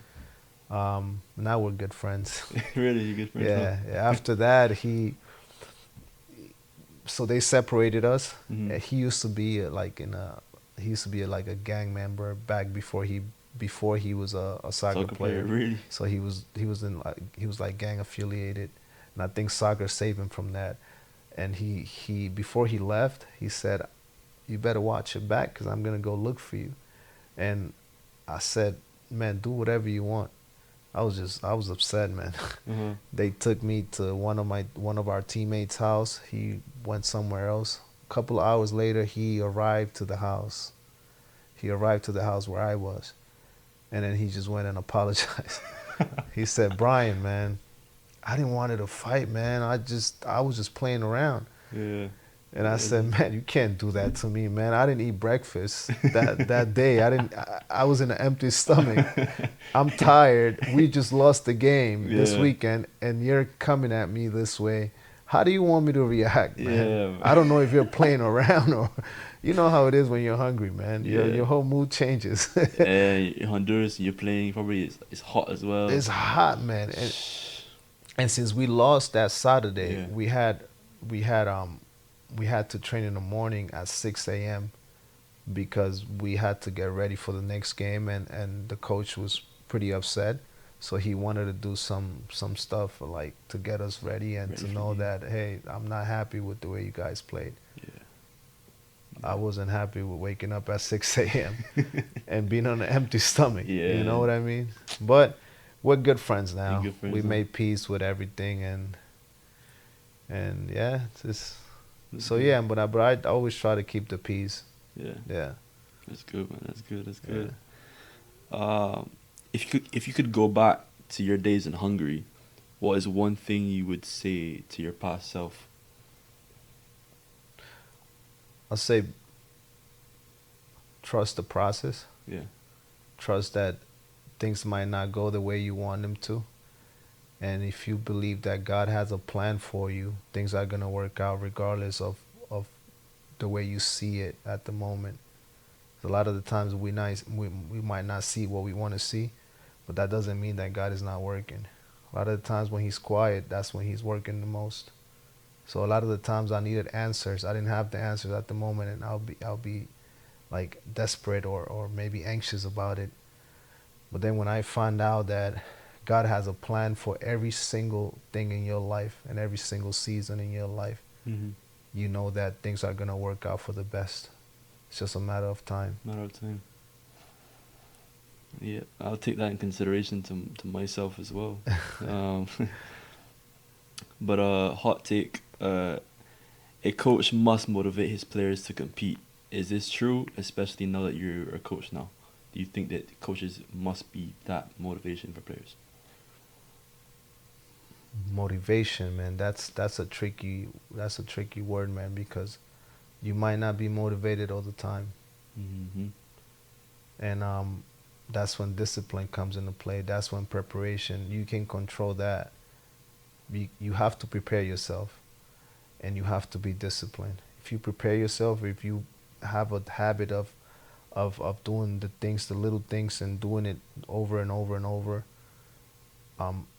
Speaker 2: Now we're good friends.
Speaker 1: Really? You're good friends?
Speaker 2: Yeah. After that, so they separated us. Mm-hmm. He used to be like a gang member back before he was a soccer player.
Speaker 1: Really?
Speaker 2: So he was like gang affiliated, and I think soccer saved him from that. And he before he left, he said, "You better watch your back, because I'm gonna go look for you." And I said, "Man, do whatever you want." I was upset, man. Mm-hmm. They took me to one of our teammates' house. He went somewhere else. A couple of hours later, he arrived to the house. He arrived to the house where I was. And then he just went and apologized. He said, "Brayan, man, I didn't want to fight, man. I was just playing around." Yeah. And I said, "Man, you can't do that to me, man. I didn't eat breakfast that day. I was in an empty stomach. I'm tired. We just lost the game this weekend, and you're coming at me this way. How do you want me to react, man? Yeah, man. I don't know if you're playing around, or you know how it is when you're hungry, man. Your whole mood changes."
Speaker 1: In Honduras, you're playing probably it's hot as well.
Speaker 2: It's hot, man. And since we lost that Saturday, we had to train in the morning at 6 a.m. because we had to get ready for the next game, and the coach was pretty upset. So he wanted to do some stuff like to get us ready and
Speaker 1: Ready
Speaker 2: to
Speaker 1: for
Speaker 2: know
Speaker 1: the game.
Speaker 2: that, hey, I'm not happy with the way you guys played.
Speaker 1: Yeah.
Speaker 2: I wasn't happy with waking up at 6 a.m. and being on an empty stomach. You
Speaker 1: Yeah.
Speaker 2: know what I mean? But we're good friends
Speaker 1: You're
Speaker 2: now.
Speaker 1: good
Speaker 2: We
Speaker 1: friends now.
Speaker 2: made peace with everything, and yeah, it's just,
Speaker 1: That's
Speaker 2: so
Speaker 1: good.
Speaker 2: yeah. But I always try to keep the peace.
Speaker 1: Yeah.
Speaker 2: Yeah,
Speaker 1: That's good, man. That's good. That's
Speaker 2: yeah.
Speaker 1: good. Um, if you could go back to your days in Hungary, what is one thing you would say to your past self?
Speaker 2: I'll say trust the process.
Speaker 1: Yeah.
Speaker 2: Trust that things might not go the way you want them to. And if you believe that God has a plan for you, things are gonna work out regardless of the way you see it at the moment. A lot of the times we might not see what we want to see, but that doesn't mean that God is not working. A lot of the times when He's quiet, that's when He's working the most. So a lot of the times I needed answers. I didn't have the answers at the moment, and I'll be like desperate or maybe anxious about it. But then when I find out that God has a plan for every single thing in your life and every single season in your life,
Speaker 1: Mm-hmm.
Speaker 2: you know that things are gonna work out for the best. It's just a matter of time.
Speaker 1: Matter of time. Yeah, I'll take that in consideration to myself as well. Um, but hot take. A coach must motivate his players to compete. Is this true, especially now that you're a coach now? Do you think that coaches must be that motivation for players?
Speaker 2: Motivation, man, that's a tricky word, man, because you might not be motivated all the time.
Speaker 1: Mm-hmm.
Speaker 2: And that's when discipline comes into play. That's when preparation, you can control that. You have to prepare yourself, and you have to be disciplined. If you prepare yourself, if you have a habit of doing the things, the little things, and doing it over and over and over,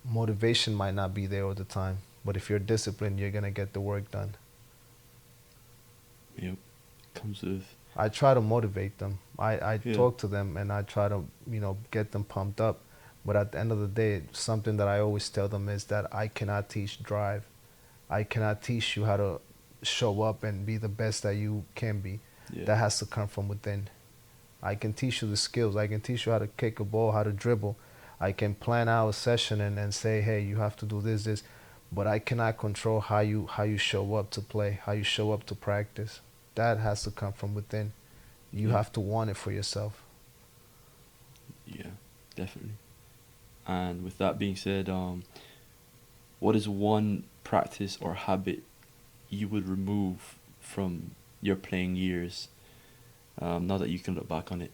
Speaker 2: motivation might not be there all the time, but if you're disciplined, you're gonna get the work done.
Speaker 1: Yep. Comes with
Speaker 2: I try to motivate them. I
Speaker 1: yeah.
Speaker 2: talk to them and I try to, get them pumped up. But at the end of the day, something that I always tell them is that I cannot teach drive. I cannot teach you how to show up and be the best that you can be.
Speaker 1: Yeah.
Speaker 2: That has to come from within. I can teach you the skills. I can teach you how to kick a ball, how to dribble. I can plan out a session and say, hey, you have to do this. But I cannot control how you show up to play, how you show up to practice. That has to come from within. You
Speaker 1: Yeah.
Speaker 2: have to want it for yourself.
Speaker 1: Yeah. Definitely. And with that being said, what is one practice or habit you would remove from your playing years, now that you can look back on it?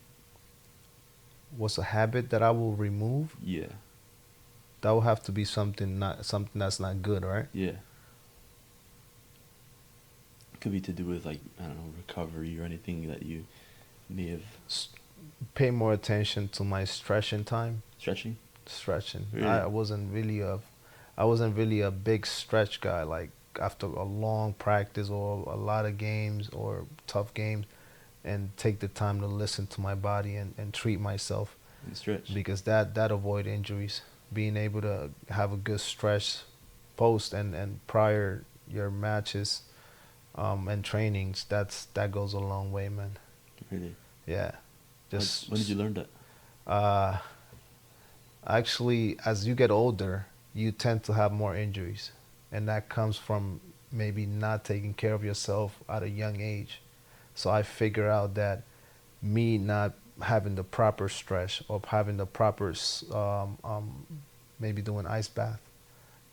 Speaker 2: What's a habit that I will remove?
Speaker 1: Yeah.
Speaker 2: That will have to be something that's not good, right?
Speaker 1: Yeah. Could be to do with, like, I don't know, recovery or anything that you may have.
Speaker 2: S- Pay more attention to my stretching time.
Speaker 1: Stretching?
Speaker 2: Stretching.
Speaker 1: Really?
Speaker 2: I wasn't really a big stretch guy. Like after a long practice or a lot of games or tough games, and take the time to listen to my body and treat myself,
Speaker 1: And stretch?
Speaker 2: because that avoid injuries. Being able to have a good stretch post and prior your matches, and trainings, that goes a long way, man.
Speaker 1: Really?
Speaker 2: Yeah, just
Speaker 1: When did you learn that?
Speaker 2: uh, actually, as you get older, you tend to have more injuries, and that comes from maybe not taking care of yourself at a young age. So I figure out that me not having the proper stretch or having the proper maybe doing ice bath,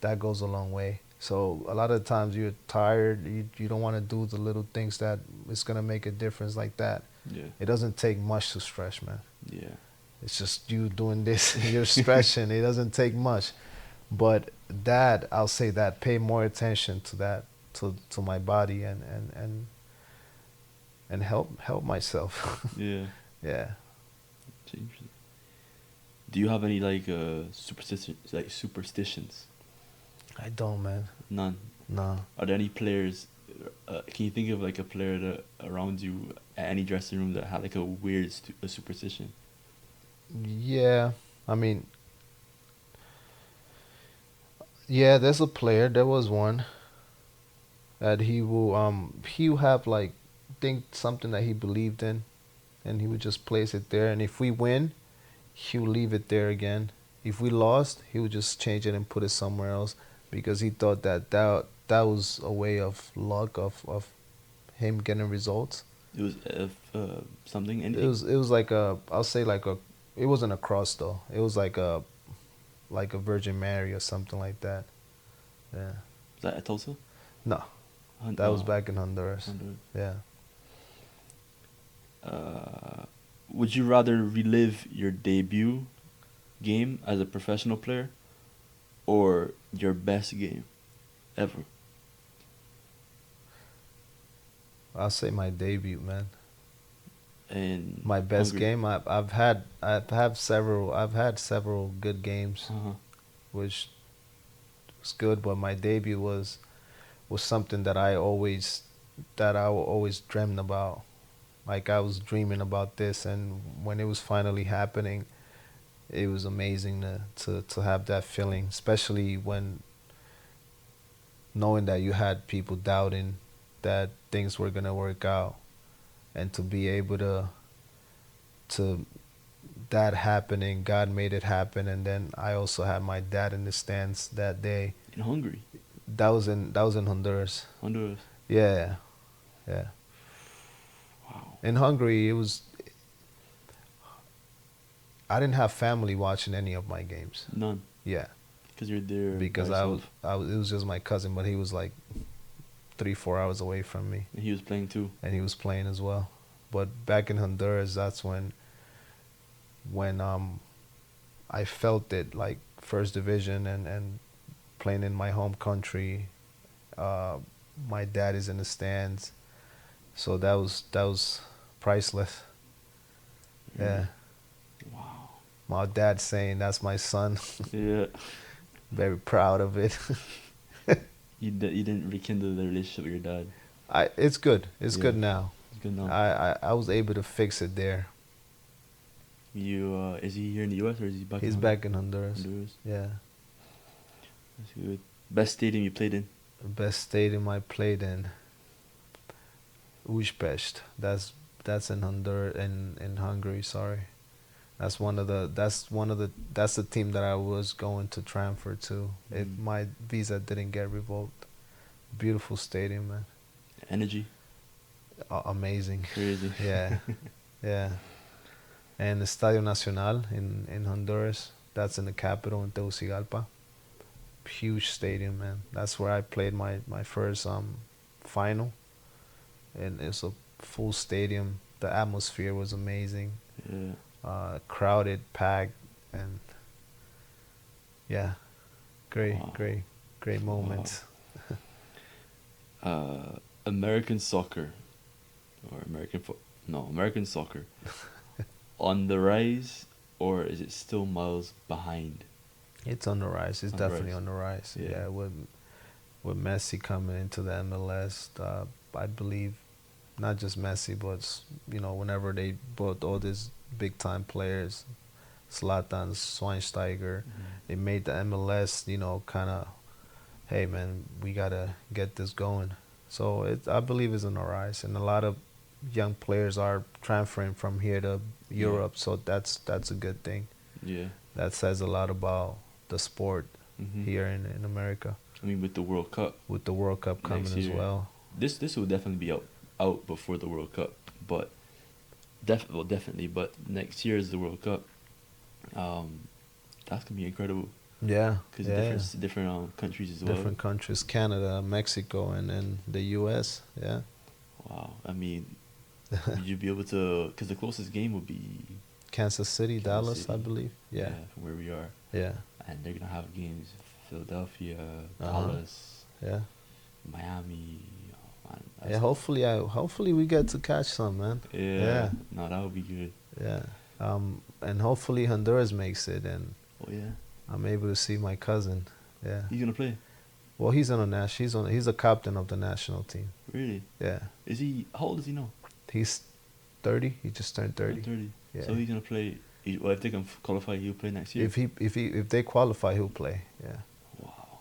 Speaker 2: that goes a long way. So a lot of times you're tired, you don't want to do the little things that is gonna make a difference like that.
Speaker 1: Yeah.
Speaker 2: It doesn't take much to stretch, man.
Speaker 1: Yeah.
Speaker 2: It's just you doing this, you're stretching. It doesn't take much. But that, I'll say that, pay more attention to that, to my body and help myself.
Speaker 1: Yeah.
Speaker 2: Yeah.
Speaker 1: Interesting. Do you have any, like, superstitions?
Speaker 2: I don't, man.
Speaker 1: None.
Speaker 2: No.
Speaker 1: Are there any players? Can you think of, like, a player that around you at any dressing room that had, like, a weird a superstition?
Speaker 2: Yeah. I mean, Yeah, there's a player. There was one that he will have like think something that he believed in, and he would just place it there. And if we win, he would leave it there again. If we lost, he would just change it and put it somewhere else because he thought that was a way of luck of him getting results.
Speaker 1: It was something,
Speaker 2: It
Speaker 1: anything.
Speaker 2: was it was like a I'll say like a it wasn't a cross though. It was like a Virgin Mary or something like that. Yeah.
Speaker 1: Was that at Tulsa?
Speaker 2: No, that was
Speaker 1: Oh,
Speaker 2: back in Honduras.
Speaker 1: Honduras.
Speaker 2: Yeah.
Speaker 1: Uh, would you rather relive your debut game as a professional player or your best game ever?
Speaker 2: I'll say my debut, man.
Speaker 1: And
Speaker 2: My best
Speaker 1: Hungary.
Speaker 2: game. I've had several good games,
Speaker 1: Uh-huh.
Speaker 2: which was good. But my debut was something that I always dreamed about. Like I was dreaming about this, and when it was finally happening, it was amazing to have that feeling, especially when knowing that you had people doubting that things were gonna work out, and to be able to that happening, God made it happen, and then I also had my dad in the stands that day.
Speaker 1: In Hungary.
Speaker 2: That was in Honduras.
Speaker 1: Honduras.
Speaker 2: Yeah, yeah.
Speaker 1: Wow.
Speaker 2: In Hungary, I didn't have family watching any of my games.
Speaker 1: None.
Speaker 2: Yeah,
Speaker 1: Because you're there by
Speaker 2: because
Speaker 1: yourself.
Speaker 2: it was just my cousin, but he was like 3 4 hours away from me,
Speaker 1: And he was playing too.
Speaker 2: and he was playing as well. But back in Honduras, that's when I felt it like first division and playing in my home country. Uh, my dad is in the stands, so that was priceless.
Speaker 1: Really?
Speaker 2: Yeah,
Speaker 1: Wow.
Speaker 2: my dad saying that's my son.
Speaker 1: Yeah.
Speaker 2: Very proud of it.
Speaker 1: You didn't rekindle the relationship with your dad.
Speaker 2: It's good. It's
Speaker 1: Yeah.
Speaker 2: good now.
Speaker 1: It's good now.
Speaker 2: I was able to fix it there.
Speaker 1: Is he here in the U.S. or is he back in
Speaker 2: He's back in Honduras.
Speaker 1: Honduras?
Speaker 2: Yeah.
Speaker 1: That's good. Best stadium you played in?
Speaker 2: Best stadium I played in, Újpest. That's in Honduras in Hungary. Sorry. That's the team that I was going to transfer to if
Speaker 1: Mm.
Speaker 2: my visa didn't get revoked. Beautiful stadium, man.
Speaker 1: Energy?
Speaker 2: Amazing.
Speaker 1: Crazy.
Speaker 2: Yeah, yeah. And the Estadio Nacional in Honduras. That's in the capital in Tegucigalpa. Huge stadium, man. That's where I played my first final, and it's a full stadium. The atmosphere was amazing.
Speaker 1: Yeah.
Speaker 2: Crowded, packed, and yeah, great,
Speaker 1: Wow.
Speaker 2: great, great
Speaker 1: Wow.
Speaker 2: moments.
Speaker 1: American soccer or American soccer on the rise, or is it still miles behind?
Speaker 2: It's on the rise. It's
Speaker 1: On the
Speaker 2: definitely
Speaker 1: rise.
Speaker 2: on the rise.
Speaker 1: Yeah.
Speaker 2: Yeah, with Messi coming into the MLS, I believe not just Messi, but whenever they brought all these big time players, Zlatan, Schweinsteiger,
Speaker 1: Mhm.
Speaker 2: it made the MLS, kind of, hey man, we gotta get this going. So I believe it's on the rise, and a lot of young players are transferring from here to
Speaker 1: Yeah.
Speaker 2: Europe. So that's a good thing.
Speaker 1: Yeah.
Speaker 2: That says a lot about the sport
Speaker 1: Mhm.
Speaker 2: here in America
Speaker 1: I mean, with the World Cup
Speaker 2: with the World Cup coming
Speaker 1: next
Speaker 2: as
Speaker 1: year,
Speaker 2: well.
Speaker 1: this will definitely be out before the World Cup, but definitely. But next year is the World Cup. Um, that's gonna be incredible
Speaker 2: Yeah,
Speaker 1: because
Speaker 2: yeah.
Speaker 1: different countries as well.
Speaker 2: Different countries, Canada, Mexico, and the U.S. Yeah.
Speaker 1: Wow. I mean, would you be able to? Because the closest game would be
Speaker 2: Kansas City,
Speaker 1: Kansas
Speaker 2: Dallas, I
Speaker 1: City.
Speaker 2: believe. Yeah,
Speaker 1: From where we are,
Speaker 2: yeah,
Speaker 1: and they're gonna have games Philadelphia,
Speaker 2: uh-huh,
Speaker 1: Dallas,
Speaker 2: yeah.
Speaker 1: Miami. Oh, man,
Speaker 2: Yeah, hopefully we get to catch some, man.
Speaker 1: yeah.
Speaker 2: Yeah,
Speaker 1: No, that would be good.
Speaker 2: yeah. And hopefully Honduras makes it, and
Speaker 1: Oh yeah,
Speaker 2: I'm able to see my cousin. Yeah.
Speaker 1: he's gonna play.
Speaker 2: Well, he's a captain of the national team.
Speaker 1: Really?
Speaker 2: Yeah.
Speaker 1: Is he? How old is he now?
Speaker 2: He's 30. He just turned
Speaker 1: Turned
Speaker 2: 30.
Speaker 1: 30.
Speaker 2: Yeah.
Speaker 1: So he's gonna play. Well, if they can qualify, he'll play next year.
Speaker 2: If they qualify, he'll play. Yeah.
Speaker 1: Wow.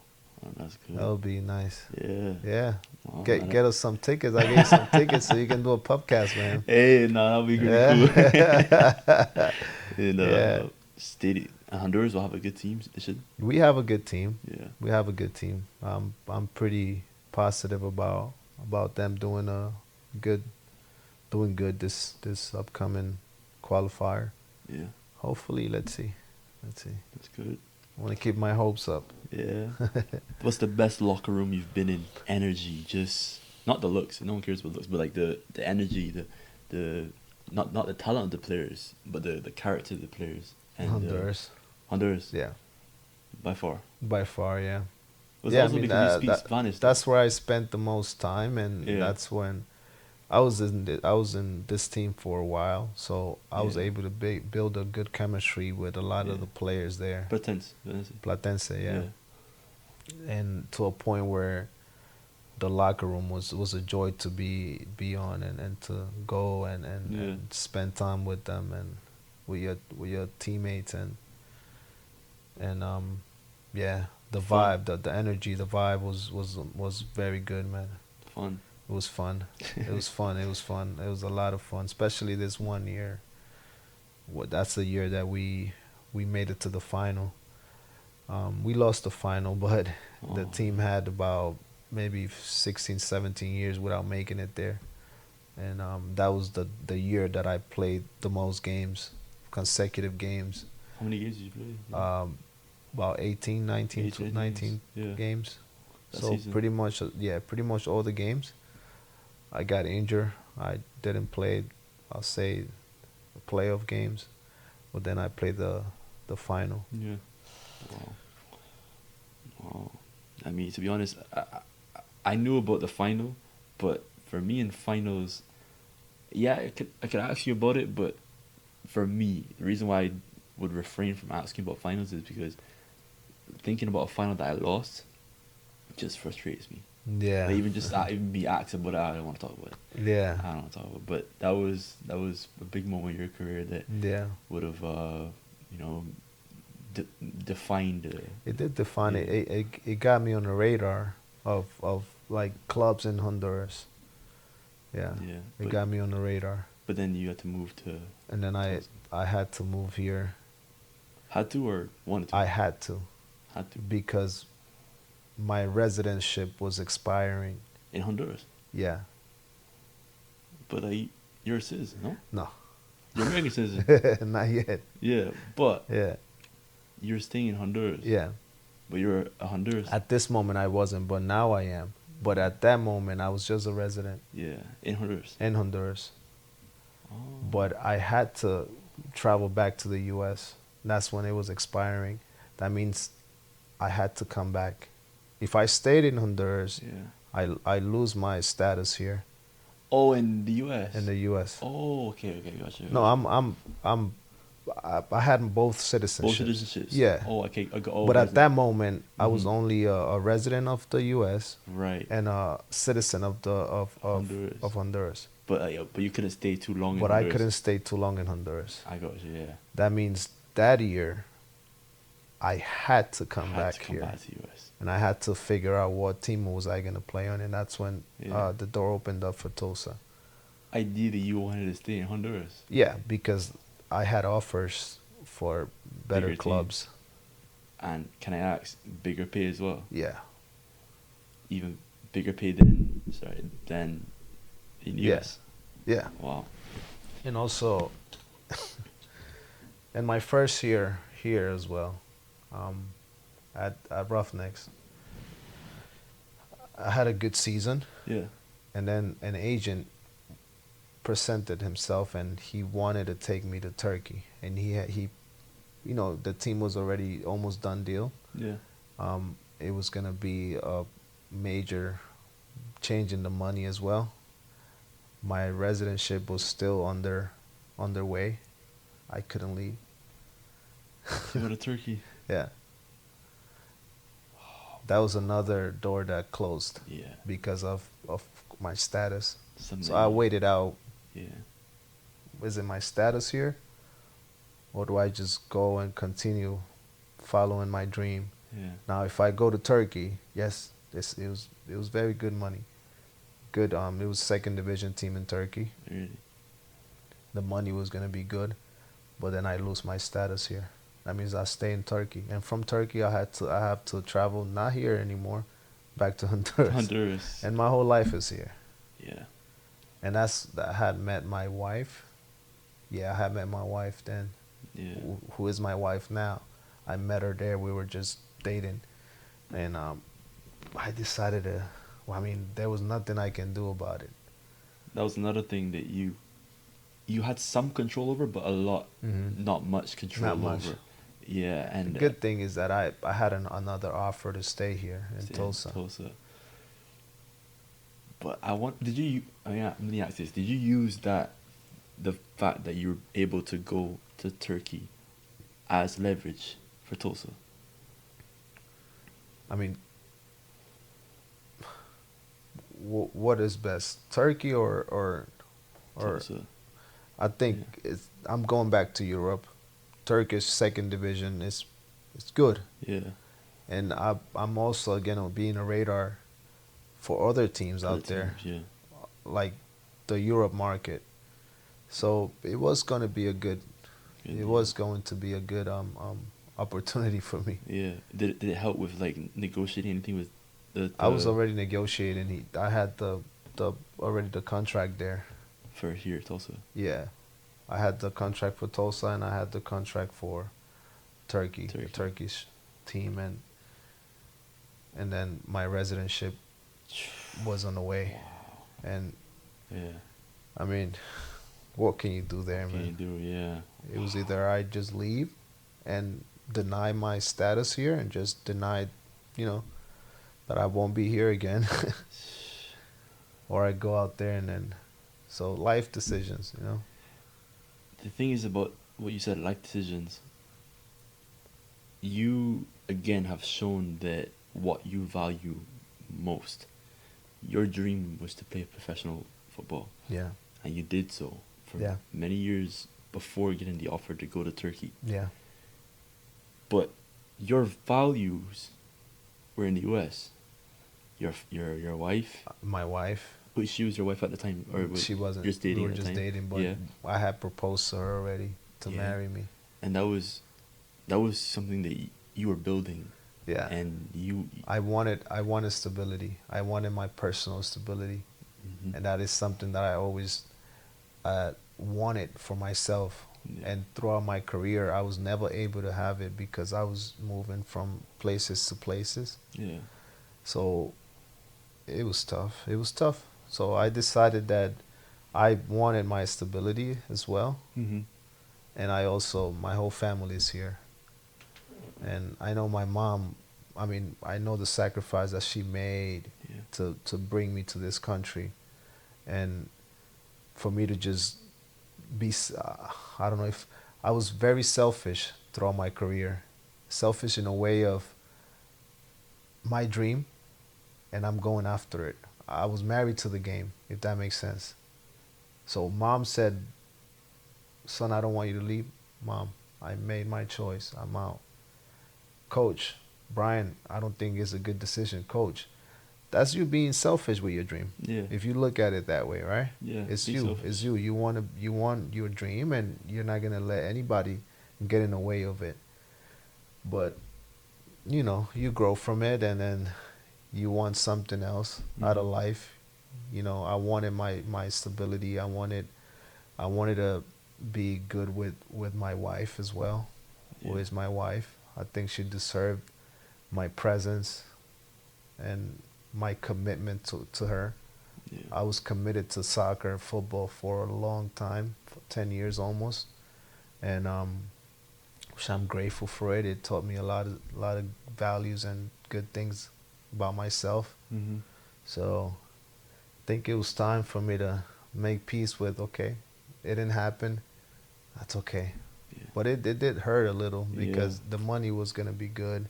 Speaker 1: That's
Speaker 2: That
Speaker 1: good.
Speaker 2: would be nice.
Speaker 1: Yeah.
Speaker 2: Yeah.
Speaker 1: Wow,
Speaker 2: Get us some tickets. I gave you some tickets so you can do a podcast, man.
Speaker 1: Hey, no, that'll be really cool.
Speaker 2: Yeah.
Speaker 1: In
Speaker 2: Yeah.
Speaker 1: Stadium, Honduras will have a good team. They should.
Speaker 2: We have a good team.
Speaker 1: Yeah.
Speaker 2: We have a good team. I'm pretty positive about them good doing good this upcoming qualifier.
Speaker 1: Yeah.
Speaker 2: Hopefully, let's see. Let's see.
Speaker 1: That's good.
Speaker 2: I want to keep my hopes up.
Speaker 1: Yeah. What's the best locker room you've been in? Energy, just not the looks. No one cares about looks, but like the energy, the not the talent of the players, but the character of the players. And
Speaker 2: Honduras.
Speaker 1: Honduras,
Speaker 2: Yeah.
Speaker 1: by far.
Speaker 2: By far, yeah.
Speaker 1: Was
Speaker 2: Yeah, I
Speaker 1: also
Speaker 2: mean
Speaker 1: because you speak Spanish.
Speaker 2: that's where I spent the most time, and
Speaker 1: Yeah.
Speaker 2: that's when I was in this team for a while, so I was
Speaker 1: Yeah.
Speaker 2: able to build a good chemistry with a lot of
Speaker 1: Yeah.
Speaker 2: the players there.
Speaker 1: Platense.
Speaker 2: Platense, yeah. And to a point where the locker room was a joy to be on, and to go and spend time with them and with your teammates, and yeah, the
Speaker 1: Fun.
Speaker 2: vibe, the energy, the vibe was very good, man.
Speaker 1: Fun.
Speaker 2: It was fun. It was fun. It was fun. It was a lot of fun, especially this one year. That's the year that we made it to the final. We lost the final, but the
Speaker 1: Oh.
Speaker 2: team had about maybe 16, 17 years without making it there. And that was the year that I played the most games, consecutive games.
Speaker 1: How many games did you play?
Speaker 2: About 18, 19,
Speaker 1: 18
Speaker 2: 19
Speaker 1: yeah.
Speaker 2: games.
Speaker 1: That
Speaker 2: So
Speaker 1: season.
Speaker 2: pretty much all the games. I got injured. I didn't play, I'll say, the playoff games, but then I played the final.
Speaker 1: Yeah. Wow. Wow. I mean, to be honest, I knew about the final, but for me in finals, yeah, I could ask you about it, but for me, the reason why I would refrain from asking about finals is because thinking about a final that I lost just frustrates me.
Speaker 2: Yeah.
Speaker 1: Like even just even be asked about it, I don't want to talk about it.
Speaker 2: Yeah.
Speaker 1: I don't want to talk about it. But that was a big moment in your career that
Speaker 2: Yeah.
Speaker 1: would have you know defined.
Speaker 2: It did define it.
Speaker 1: Yeah.
Speaker 2: It got me on the radar of like clubs in Honduras. Yeah.
Speaker 1: Yeah.
Speaker 2: It got me on the radar.
Speaker 1: But then you had to move to.
Speaker 2: And then I had to move here.
Speaker 1: Had to or wanted to?
Speaker 2: I had to.
Speaker 1: Had to.
Speaker 2: Because my residentship was expiring.
Speaker 1: In Honduras?
Speaker 2: Yeah.
Speaker 1: But you're a citizen, no?
Speaker 2: No.
Speaker 1: You're American citizen.
Speaker 2: Not yet.
Speaker 1: Yeah, but
Speaker 2: Yeah.
Speaker 1: you're staying in Honduras.
Speaker 2: Yeah.
Speaker 1: But you're a Honduras.
Speaker 2: At this moment I wasn't, but now I am. But at that moment I was just a resident
Speaker 1: Yeah, in Honduras.
Speaker 2: in Honduras.
Speaker 1: Oh.
Speaker 2: But I had to travel back to the US. That's when it was expiring. That means I had to come back. If I stayed in Honduras,
Speaker 1: Yeah.
Speaker 2: I lose my status here
Speaker 1: Oh, in the U.S.
Speaker 2: in the US.
Speaker 1: Oh, okay, gotcha.
Speaker 2: No, I had both citizenships.
Speaker 1: Both citizenships.
Speaker 2: Yeah.
Speaker 1: Oh, okay.
Speaker 2: But at that moment, I was
Speaker 1: Mhm.
Speaker 2: only a resident of the U.S.
Speaker 1: Right.
Speaker 2: and a citizen of
Speaker 1: Honduras.
Speaker 2: Honduras.
Speaker 1: But you couldn't stay too long.
Speaker 2: But
Speaker 1: in
Speaker 2: I
Speaker 1: Honduras.
Speaker 2: couldn't stay too long in Honduras.
Speaker 1: I got you. Yeah.
Speaker 2: That means that year, I had to come back here,
Speaker 1: Back to U.S.
Speaker 2: and I had to figure out what team was I gonna play on, and that's when
Speaker 1: Yeah.
Speaker 2: the door opened up for Tulsa.
Speaker 1: Ideally, you wanted to stay in Honduras.
Speaker 2: Yeah, because I had offers for better
Speaker 1: Bigger
Speaker 2: clubs.
Speaker 1: And can I ask, bigger pay as well?
Speaker 2: Yeah.
Speaker 1: Even bigger pay than in the U.S.
Speaker 2: Yeah.
Speaker 1: Wow.
Speaker 2: And also, in my first year here as well, at Roughnecks, I had a good season,
Speaker 1: Yeah.
Speaker 2: and then an agent presented himself, and he wanted to take me to Turkey, and he, you know, the team was already almost done deal.
Speaker 1: Yeah.
Speaker 2: It was gonna be a major change in the money as well. My residentship was still underway. I couldn't leave.
Speaker 1: You go to Turkey.
Speaker 2: Yeah. That was another door that closed
Speaker 1: Yeah.
Speaker 2: because of my status.
Speaker 1: Something.
Speaker 2: So I waited out.
Speaker 1: Yeah.
Speaker 2: Is it my status here? Or do I just go and continue following my dream
Speaker 1: Yeah.
Speaker 2: Now, if I go to Turkey, yes, it was very good money. Good. It was second division team in Turkey.
Speaker 1: Really.
Speaker 2: The money was gonna be good, but then I lose my status here. That means I stay in Turkey, and from Turkey I have to travel not here anymore, back to Honduras,
Speaker 1: Honduras.
Speaker 2: and my whole life is here.
Speaker 1: Yeah.
Speaker 2: And I had met my wife. Yeah, I had met my wife then,
Speaker 1: Yeah.
Speaker 2: who is my wife now. I met her there. We were just dating, and I decided to. Well, I mean, there was nothing I can do about it.
Speaker 1: That was another thing that you had some control over, but a lot, not much control
Speaker 2: Not much.
Speaker 1: over. Yeah,
Speaker 2: The
Speaker 1: and
Speaker 2: good thing is that I had another offer to stay here in
Speaker 1: stay in
Speaker 2: Tulsa.
Speaker 1: Tulsa. But did you? Let me ask this: did you use the fact that you were able to go to Turkey, as leverage for Tulsa?
Speaker 2: I mean, what is best, Turkey or
Speaker 1: Tulsa.
Speaker 2: I think
Speaker 1: Yeah.
Speaker 2: I'm going back to Europe. Turkish second division is it's good,
Speaker 1: Yeah.
Speaker 2: and I'm also gonna be in a radar for other teams
Speaker 1: Other
Speaker 2: out there,
Speaker 1: teams. Yeah.
Speaker 2: like the Europe market. So
Speaker 1: Good
Speaker 2: it
Speaker 1: deal.
Speaker 2: was going to be a good opportunity for me.
Speaker 1: Yeah. Did it help with like negotiating anything with
Speaker 2: I was
Speaker 1: the
Speaker 2: already negotiating. I had the already the contract there.
Speaker 1: for here Tulsa?
Speaker 2: Yeah, I had the contract for Tulsa and I had the contract for Turkey, the
Speaker 1: Turkey.
Speaker 2: Turkish team, and then my residentship was on the way.
Speaker 1: Wow.
Speaker 2: And
Speaker 1: Yeah.
Speaker 2: I mean, what can you do there,
Speaker 1: What can you
Speaker 2: man?
Speaker 1: do? Yeah.
Speaker 2: It was either I just leave and deny my status here and just deny, you know, that I won't be here again, or I go out there and then, so life decisions, you know.
Speaker 1: The thing is about what you said, life decisions. You again have shown that what you value most. Your dream was to play professional football,
Speaker 2: Yeah,
Speaker 1: and you did so for
Speaker 2: yeah,
Speaker 1: many years before getting the offer to go to Turkey.
Speaker 2: yeah.
Speaker 1: But your values were in the U.S. Your wife,
Speaker 2: My wife,
Speaker 1: who she was your wife at the time, or
Speaker 2: she wasn't.
Speaker 1: just
Speaker 2: We
Speaker 1: dating
Speaker 2: were
Speaker 1: at the
Speaker 2: just
Speaker 1: time?
Speaker 2: dating, but
Speaker 1: Yeah,
Speaker 2: I had proposed to her already to
Speaker 1: yeah,
Speaker 2: marry me.
Speaker 1: and that was something that you were building,
Speaker 2: Yeah,
Speaker 1: and you.
Speaker 2: I wanted stability. I wanted my personal stability,
Speaker 1: Mhm.
Speaker 2: and that is something that I always wanted for myself.
Speaker 1: Yeah,
Speaker 2: And throughout my career, I was never able to have it because I was moving from places to places.
Speaker 1: yeah,
Speaker 2: So it was tough. It was tough. So I decided that I wanted my stability as well,
Speaker 1: mhm,
Speaker 2: and I also my whole family is here, and I know my mom. I mean, I know the sacrifice that she made
Speaker 1: yeah,
Speaker 2: to bring me to this country, and for me to just be. I don't know if I was very selfish throughout my career, selfish in a way of my dream, and I'm going after it. I was married to the game, if that makes sense. So mom said, "Son, I don't want you to leave." Mom, I made my choice. I'm out. Coach, Brian, I don't think it's a good decision. Coach, that's you being selfish with your dream.
Speaker 1: yeah,
Speaker 2: If you look at it that way, right?
Speaker 1: yeah.
Speaker 2: It's
Speaker 1: Be
Speaker 2: you. It's
Speaker 1: selfish.
Speaker 2: you. You want your dream, and you're not gonna let anybody get in the way of it. But you grow from it, and then you want something else out of
Speaker 1: Mhm.
Speaker 2: life. I wanted my stability. I wanted to be good with my wife as well, who
Speaker 1: Yeah,
Speaker 2: is my wife. I think she deserved my presence and my commitment to her.
Speaker 1: yeah,
Speaker 2: I was committed to soccer, football for a long time, for 10 years almost, and which I'm grateful for it. It taught me a lot of values and good things about myself.
Speaker 1: mhm,
Speaker 2: So I think it was time for me to make peace with, okay, it didn't happen. That's okay.
Speaker 1: yeah,
Speaker 2: But it did hurt a little
Speaker 1: yeah,
Speaker 2: because the money was gonna be good.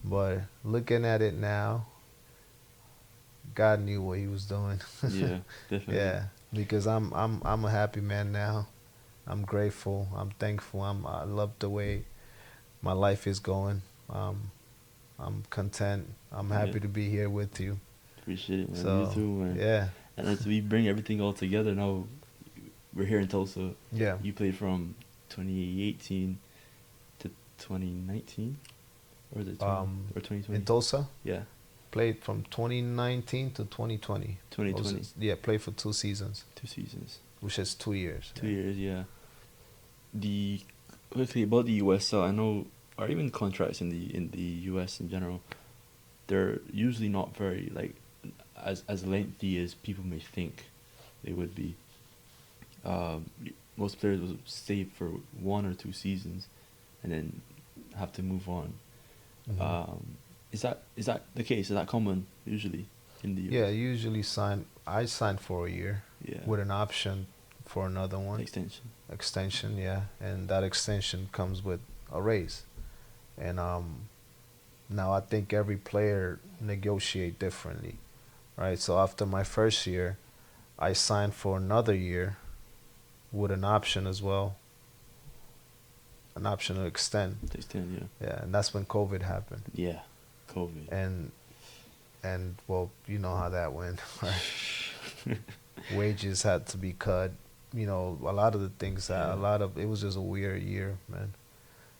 Speaker 2: But looking at it now, God knew what He was doing.
Speaker 1: yeah. Definitely.
Speaker 2: Yeah, because I'm a happy man now. I'm grateful. I'm thankful. I love the way my life is going. Um, I'm content. I'm
Speaker 1: Yeah.
Speaker 2: happy to be here with you.
Speaker 1: Appreciate it, man. You
Speaker 2: So
Speaker 1: too, man.
Speaker 2: yeah,
Speaker 1: And as we bring everything all together now, we're here in Tulsa.
Speaker 2: yeah.
Speaker 1: You played from 2018 to 2019, or is it 20 or
Speaker 2: In
Speaker 1: 2020?
Speaker 2: Tulsa,
Speaker 1: Yeah,
Speaker 2: played from 2019 to 2020.
Speaker 1: 2020.
Speaker 2: Yeah, played for 2 seasons,
Speaker 1: 2 seasons,
Speaker 2: which is 2 years.
Speaker 1: 2 years. Yeah. The quickly about the USL, I know, or even contracts in the US in general, they're usually not very like as lengthy as people may think they would be. Most players will stay for 1 or 2 seasons, and then have to move on.
Speaker 2: Mhm.
Speaker 1: Is that the case? Is that common usually in the
Speaker 2: Yeah,
Speaker 1: US?
Speaker 2: usually I signed for a year
Speaker 1: Yeah.
Speaker 2: with an option for another one.
Speaker 1: Extension.
Speaker 2: Extension, yeah, and that extension comes with a raise. And now I think every player negotiate differently, right? So after my first year, I signed for another year with an option as well, an option to extend.
Speaker 1: To extend,
Speaker 2: Yeah, and that's when COVID happened.
Speaker 1: yeah. Yeah. COVID.
Speaker 2: And well, you know how that went, right? Wages had to be cut. You know, a lot of the things that
Speaker 1: Yeah.
Speaker 2: a lot of it was just a weird year, man.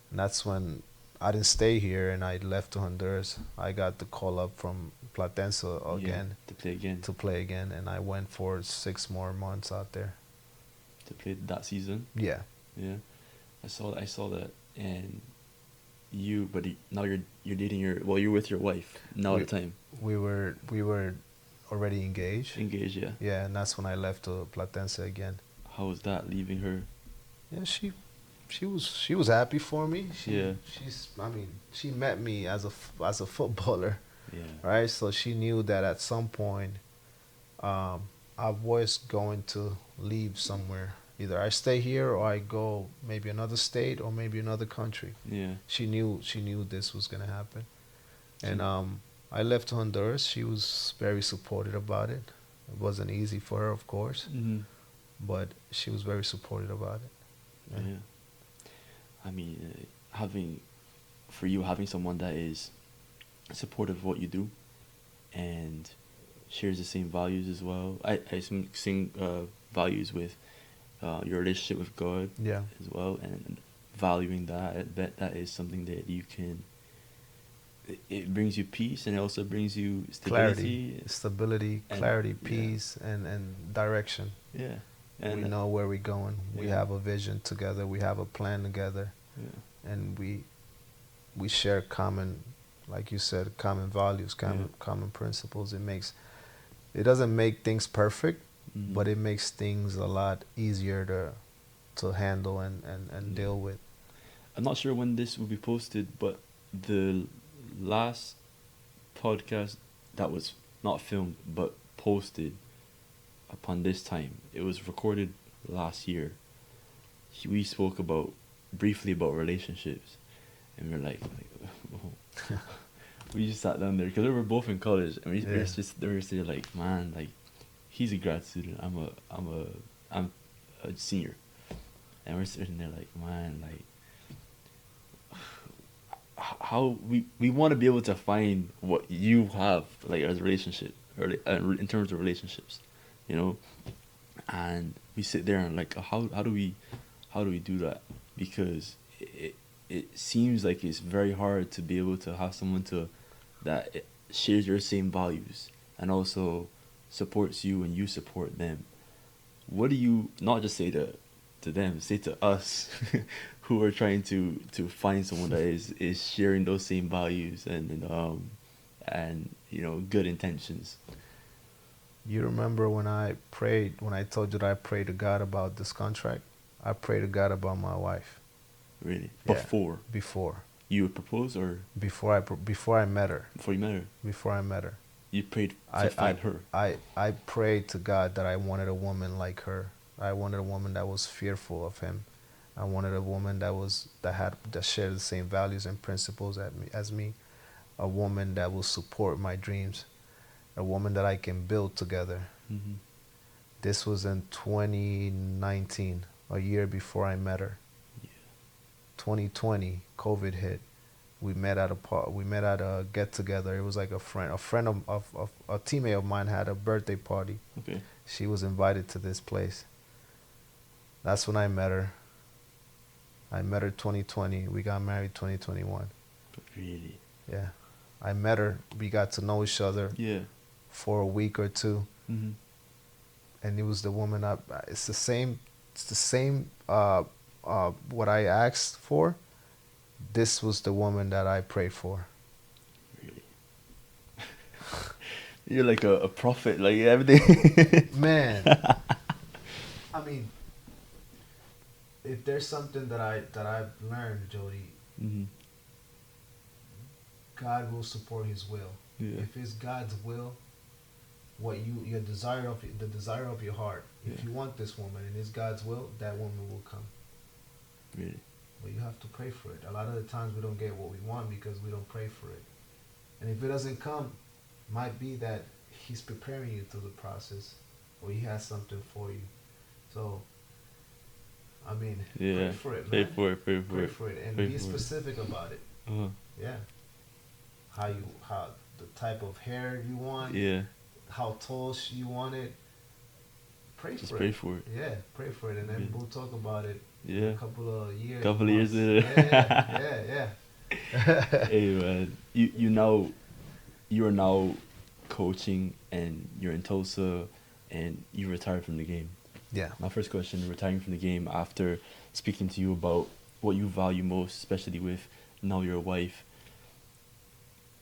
Speaker 2: And that's when I didn't stay here and I left to Honduras. I got the call up from Platense
Speaker 1: Yeah.
Speaker 2: again
Speaker 1: To play again.
Speaker 2: to play again, and I went for 6 more months out there.
Speaker 1: To play that season.
Speaker 2: Yeah,
Speaker 1: Yeah. I saw that, and now you're dating you're with your wife now
Speaker 2: we
Speaker 1: at the time.
Speaker 2: we were already engaged.
Speaker 1: Engaged, yeah.
Speaker 2: Yeah, and that's when I left to Platense again.
Speaker 1: How was that leaving her?
Speaker 2: Yeah, she was happy for me.
Speaker 1: Yeah.
Speaker 2: She met me as a footballer,
Speaker 1: Yeah.
Speaker 2: right? So she knew that at some point, I was going to leave somewhere. Either I stay here or I go maybe another state or maybe another country.
Speaker 1: Yeah.
Speaker 2: She knew this was gonna happen, and
Speaker 1: She-
Speaker 2: I left Honduras. She was very supportive about it. It wasn't easy for her, of course,
Speaker 1: Mhm.
Speaker 2: but she was very supportive about it.
Speaker 1: Yeah. I mean, having someone that is supportive of what you do and shares the same values as well. I sing values with your relationship with God
Speaker 2: Yeah,
Speaker 1: as well, and valuing that is something that you can. It brings you peace, and it also brings you
Speaker 2: clarity,
Speaker 1: stability.
Speaker 2: stability,
Speaker 1: And
Speaker 2: clarity,
Speaker 1: yeah.
Speaker 2: peace, and direction.
Speaker 1: Yeah,
Speaker 2: We
Speaker 1: and
Speaker 2: know where we're going. We
Speaker 1: yeah.
Speaker 2: have a vision together. We have a plan together,
Speaker 1: Yeah,
Speaker 2: and we share common, like you said, common values,
Speaker 1: yeah.
Speaker 2: common principles. It doesn't make things perfect,
Speaker 1: Mhm.
Speaker 2: but it makes things a lot easier to handle and
Speaker 1: Yeah.
Speaker 2: deal with.
Speaker 1: I'm not sure when this will be posted, but the last podcast that was not filmed but posted upon this time, it was recorded last year. We spoke briefly about relationships, and we're like we just sat down there because we were both in college, and we
Speaker 2: Yeah.
Speaker 1: were just there like, man, like he's a grad student, I'm a senior, and we're sitting there like, man, like how we want to be able to find what you have like as a relationship or like, in terms of relationships, you know, and we sit there and like how do we do that, because it seems like it's very hard to be able to have someone that shares your same values and also supports you and you support them. What do you not just say to them, say to us who are trying to find someone that is sharing those same values and good intentions.
Speaker 2: You remember when I prayed, when I told you that I prayed to God about this contract? I prayed to God about my wife.
Speaker 1: Really?
Speaker 2: Yeah.
Speaker 1: Before you would propose, or
Speaker 2: Before I met her.
Speaker 1: before you met her?
Speaker 2: Before I met her.
Speaker 1: You prayed
Speaker 2: I
Speaker 1: to find her.
Speaker 2: I prayed to God that I wanted a woman like her. I wanted a woman that was fearful of Him. I wanted a woman that shared the same values and principles as me. A woman that will support my dreams. A woman that I can build together.
Speaker 1: Mm-hmm.
Speaker 2: This was in 2019, a year before I met her.
Speaker 1: Yeah.
Speaker 2: 2020, COVID hit. We met at a get together. It was like a friend of a teammate of mine had a birthday party.
Speaker 1: Okay.
Speaker 2: She was invited to this place. That's when I met her. I met her 2020. We got married 2021.
Speaker 1: Really?
Speaker 2: Yeah. I met her. We got to know each other
Speaker 1: Yeah.
Speaker 2: for a week or two,
Speaker 1: Mm-hmm.
Speaker 2: and it was the woman. It's the same. It's the same. What I asked for. This was the woman that I prayed for.
Speaker 1: Really? You're like a prophet, like everything.
Speaker 2: Man, I mean, if there's something that I've learned, Jody,
Speaker 1: Mm-hmm.
Speaker 2: God will support His will.
Speaker 1: Yeah.
Speaker 2: If it's God's will, what your desire of the desire of your heart, if
Speaker 1: Yeah.
Speaker 2: you want this woman and it's God's will, that woman will come.
Speaker 1: Really?
Speaker 2: But you have to pray for it. A lot of the times we don't get what we want because we don't pray for it. And if it doesn't come, might be that He's preparing you through the process, or He has something for you. So, I mean,
Speaker 1: Yeah.
Speaker 2: pray for it,
Speaker 1: Pray
Speaker 2: man.
Speaker 1: for it. Pray for
Speaker 2: Pray
Speaker 1: it.
Speaker 2: for it, and
Speaker 1: Pray
Speaker 2: be
Speaker 1: for it.
Speaker 2: specific about it.
Speaker 1: Uh-huh.
Speaker 2: Yeah. How the type of hair you want,
Speaker 1: Yeah.
Speaker 2: how tall you want it. Pray
Speaker 1: Just
Speaker 2: for
Speaker 1: pray
Speaker 2: it.
Speaker 1: for it.
Speaker 2: Yeah, pray for it, and then
Speaker 1: Yeah.
Speaker 2: we'll talk about it in
Speaker 1: Yeah.
Speaker 2: a couple of years.
Speaker 1: Couple of years
Speaker 2: months.
Speaker 1: later.
Speaker 2: Yeah.
Speaker 1: Hey man, you are now coaching and you're in Tulsa and you retired from the game.
Speaker 2: Yeah.
Speaker 1: My first question, retiring from the game after speaking to you about what you value most, especially with now your wife.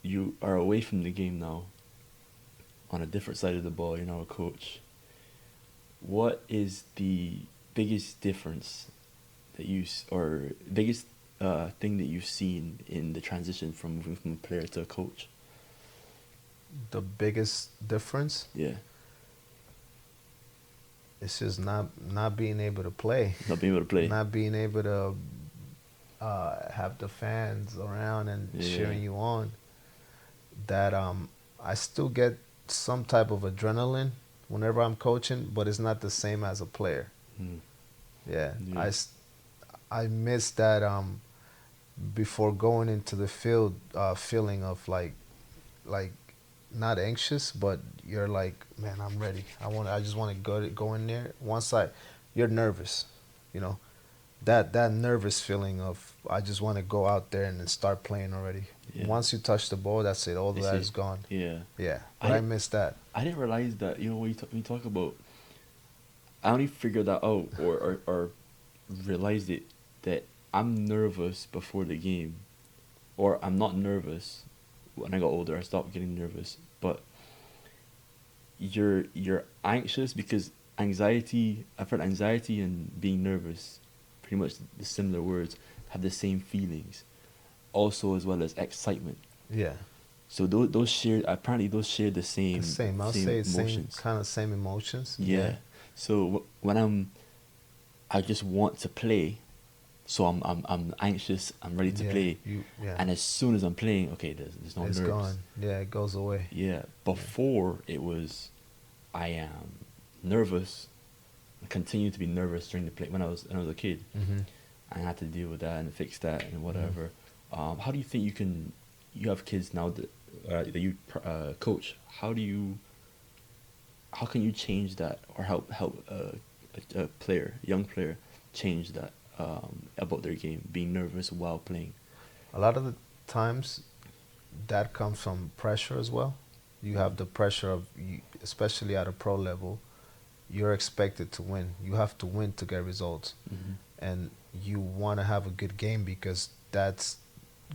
Speaker 1: You are away from the game now, on a different side of the ball. You're now a coach. What is the biggest difference that or biggest thing that you've seen in the transition from moving from a player to a coach?
Speaker 2: The biggest difference
Speaker 1: Yeah,
Speaker 2: is just not being able to play,
Speaker 1: not being able to play.
Speaker 2: not being able to have the fans around and
Speaker 1: Yeah.
Speaker 2: cheering you on. That I still get some type of adrenaline whenever I'm coaching, but it's not the same as a player.
Speaker 1: Mm.
Speaker 2: Yeah,
Speaker 1: Yeah.
Speaker 2: I miss that before going into the field feeling of like not anxious, but you're like, man, I'm ready. I just want to go in there. You're nervous, you know, that nervous feeling of I just want to go out there and then start playing already.
Speaker 1: Yeah.
Speaker 2: Once you touch the ball, that's it. All of
Speaker 1: That's
Speaker 2: that
Speaker 1: it.
Speaker 2: is gone.
Speaker 1: Yeah.
Speaker 2: Yeah, but I miss that.
Speaker 1: I didn't realize that, when you talk about, I only figured that out or realized it, that I'm nervous before the game, or I'm not nervous. When I got older, I stopped getting nervous. But you're anxious because anxiety. I've heard anxiety and being nervous, pretty much the similar words, have the same feelings, also as well as excitement.
Speaker 2: Yeah,
Speaker 1: So those share the same
Speaker 2: the same. I'll say same
Speaker 1: emotions.
Speaker 2: kind of same emotions.
Speaker 1: Yeah. So when I just want to play, so I'm anxious. I'm ready to
Speaker 2: Yeah,
Speaker 1: play,
Speaker 2: yeah.
Speaker 1: and as soon as I'm playing, okay, there's no
Speaker 2: It's
Speaker 1: nerves.
Speaker 2: gone. Yeah, it goes away.
Speaker 1: Yeah. Before it was, I am nervous. I continued to be nervous during the play when I was a kid.
Speaker 2: Mm-hmm.
Speaker 1: I had to deal with that and fix that and whatever. How do you think you have kids now that you coach? How can you change that or help a young player, change that about their game, being nervous while playing?
Speaker 2: A lot of the times, that comes from pressure as well. You have the pressure of, especially at a pro level, you're expected to win. You have to win to get results,
Speaker 1: Mm-hmm.
Speaker 2: and you want to have a good game because that's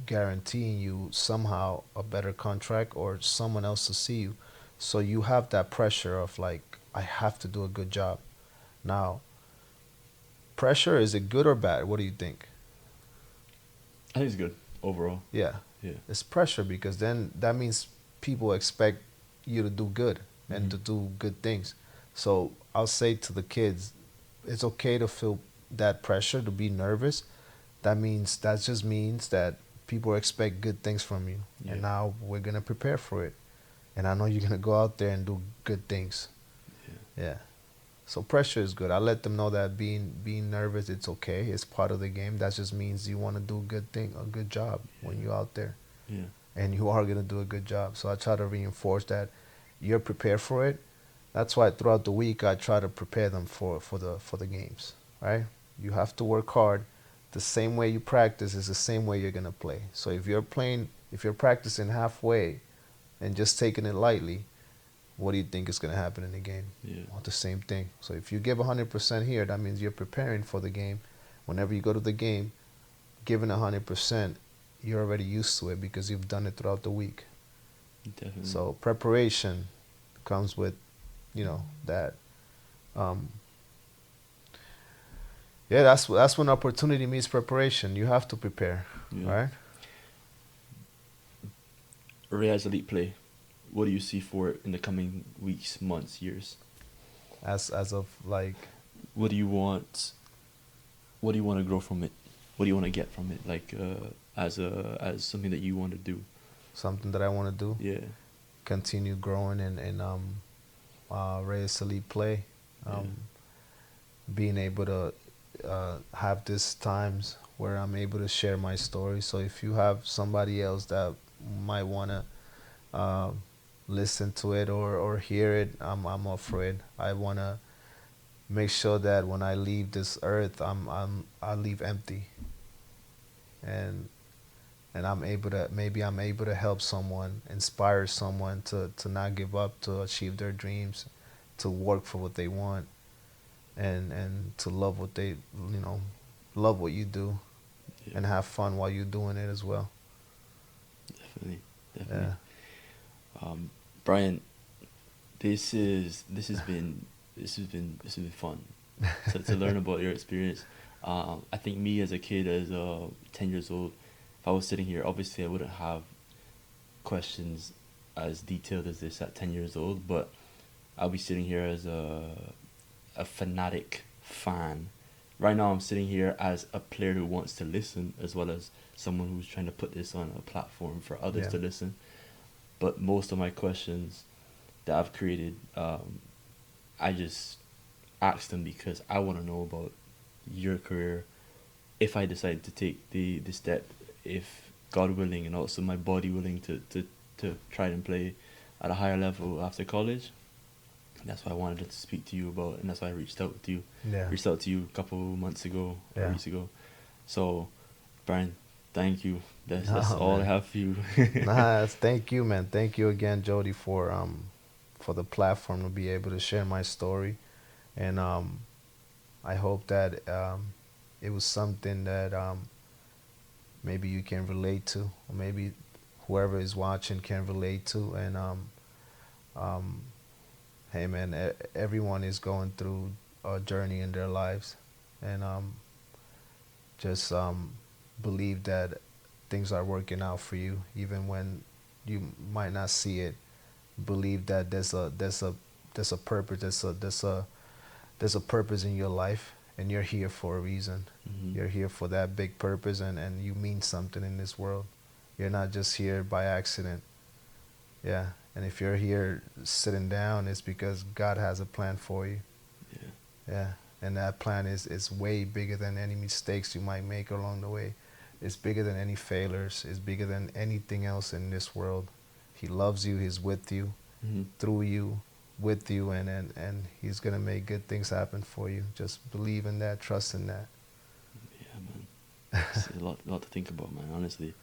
Speaker 2: guaranteeing you somehow a better contract or someone else to see you. So you have that pressure of like, I have to do a good job. Now, pressure, is it good or bad? What do you think?
Speaker 1: I think it's good overall.
Speaker 2: Yeah,
Speaker 1: Yeah.
Speaker 2: it's pressure because then that means people expect you to do good and to do good things. So I'll say to the kids, it's okay to feel that pressure, to be nervous. That just means that people expect good things from you.
Speaker 1: Yeah.
Speaker 2: And now we're going to prepare for it. And I know you're going to go out there and do good things.
Speaker 1: Yeah.
Speaker 2: Yeah. So pressure is good. I let them know that being nervous, it's okay. It's part of the game. That just means you want to do a good job when
Speaker 1: Yeah.
Speaker 2: you're out there,
Speaker 1: Yeah.
Speaker 2: and you are gonna do a good job. So I try to reinforce that you're prepared for it. That's why throughout the week I try to prepare them for the games. Right? You have to work hard. The same way you practice is the same way you're gonna play. So if you're practicing halfway and just taking it lightly, what do you think is gonna happen in the game?
Speaker 1: Yeah.
Speaker 2: Well, the same thing. So if you give 100% here, that means you're preparing for the game. Whenever you go to the game, giving 100%, you're already used to it because you've done it throughout the week.
Speaker 1: Definitely.
Speaker 2: So preparation comes with, that. Um, yeah, that's when opportunity meets preparation. You have to prepare,
Speaker 1: Yeah.
Speaker 2: right?
Speaker 1: Reyes Elite Play. What do you see for it in the coming weeks, months, years?
Speaker 2: As of like
Speaker 1: What do you want? What do you want to grow from it? What do you want to get from it? Like as something that you want to do.
Speaker 2: something that I want to do,
Speaker 1: Yeah.
Speaker 2: continue growing and raise elite play,
Speaker 1: Yeah.
Speaker 2: um, being able to have these times where I'm able to share my story. So if you have somebody else that might want to uh, listen to it or hear it, I'm up for it. I want to make sure that when I leave this earth, I leave empty, and I'm able to help someone, inspire someone to not give up, to achieve their dreams, to work for what they want, and to love what they love what you do,
Speaker 1: Yeah.
Speaker 2: and have fun while you're doing it as well.
Speaker 1: Definitely. Definitely.
Speaker 2: Yeah.
Speaker 1: Brian, this has been fun to learn about your experience. I think me as a kid, as 10 years old, if I was sitting here, obviously I wouldn't have questions as detailed as this at 10 years old, but I'll be sitting here as a fanatic fan. Right now, I'm sitting here as a player who wants to listen, as well as someone who's trying to put this on a platform for others
Speaker 2: Yeah.
Speaker 1: to listen. But most of my questions that I've created, I just ask them because I want to know about your career. If I decide to take the step, if God willing, and also my body willing to try and play at a higher level after college, that's why I wanted to speak to you about, and that's why I
Speaker 2: Yeah.
Speaker 1: reached out to you a couple months ago or
Speaker 2: Yeah.
Speaker 1: weeks ago. So, Brian, thank you. That's
Speaker 2: No,
Speaker 1: all I
Speaker 2: man.
Speaker 1: have for you.
Speaker 2: Nah, thank you, man. Thank you again, Jody, for the platform to be able to share my story, and I hope that it was something that maybe you can relate to, or maybe whoever is watching can relate to. And um, hey, man, everyone is going through a journey in their lives, and just believe that things are working out for you, even when you might not see it. Believe that there's a purpose, there's a purpose in your life, and you're here for a reason.
Speaker 1: Hmm.
Speaker 2: You're here for that big purpose, and you mean something in this world. You're not just here by accident. Yeah. And if you're here sitting down, it's because God has a plan for you.
Speaker 1: Yeah.
Speaker 2: Yeah. And that plan is way bigger than any mistakes you might make along the way. It's bigger than any failures. It's bigger than anything else in this world. He loves you. He's with you,
Speaker 1: Hmm.
Speaker 2: through you, with you, and he's going to make good things happen for you. Just believe in that, trust in that.
Speaker 1: Yeah, man. It's a lot to think about, man. Honestly,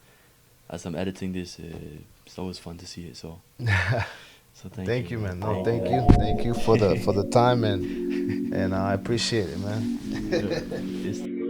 Speaker 1: as I'm editing this, it's always fun to see it. So thank you,
Speaker 2: Thank you,
Speaker 1: man.
Speaker 2: man. No,
Speaker 1: Thank you,
Speaker 2: thank
Speaker 1: thank
Speaker 2: you. Thank you for the time, and I appreciate it, man.
Speaker 1: you. Yeah, it's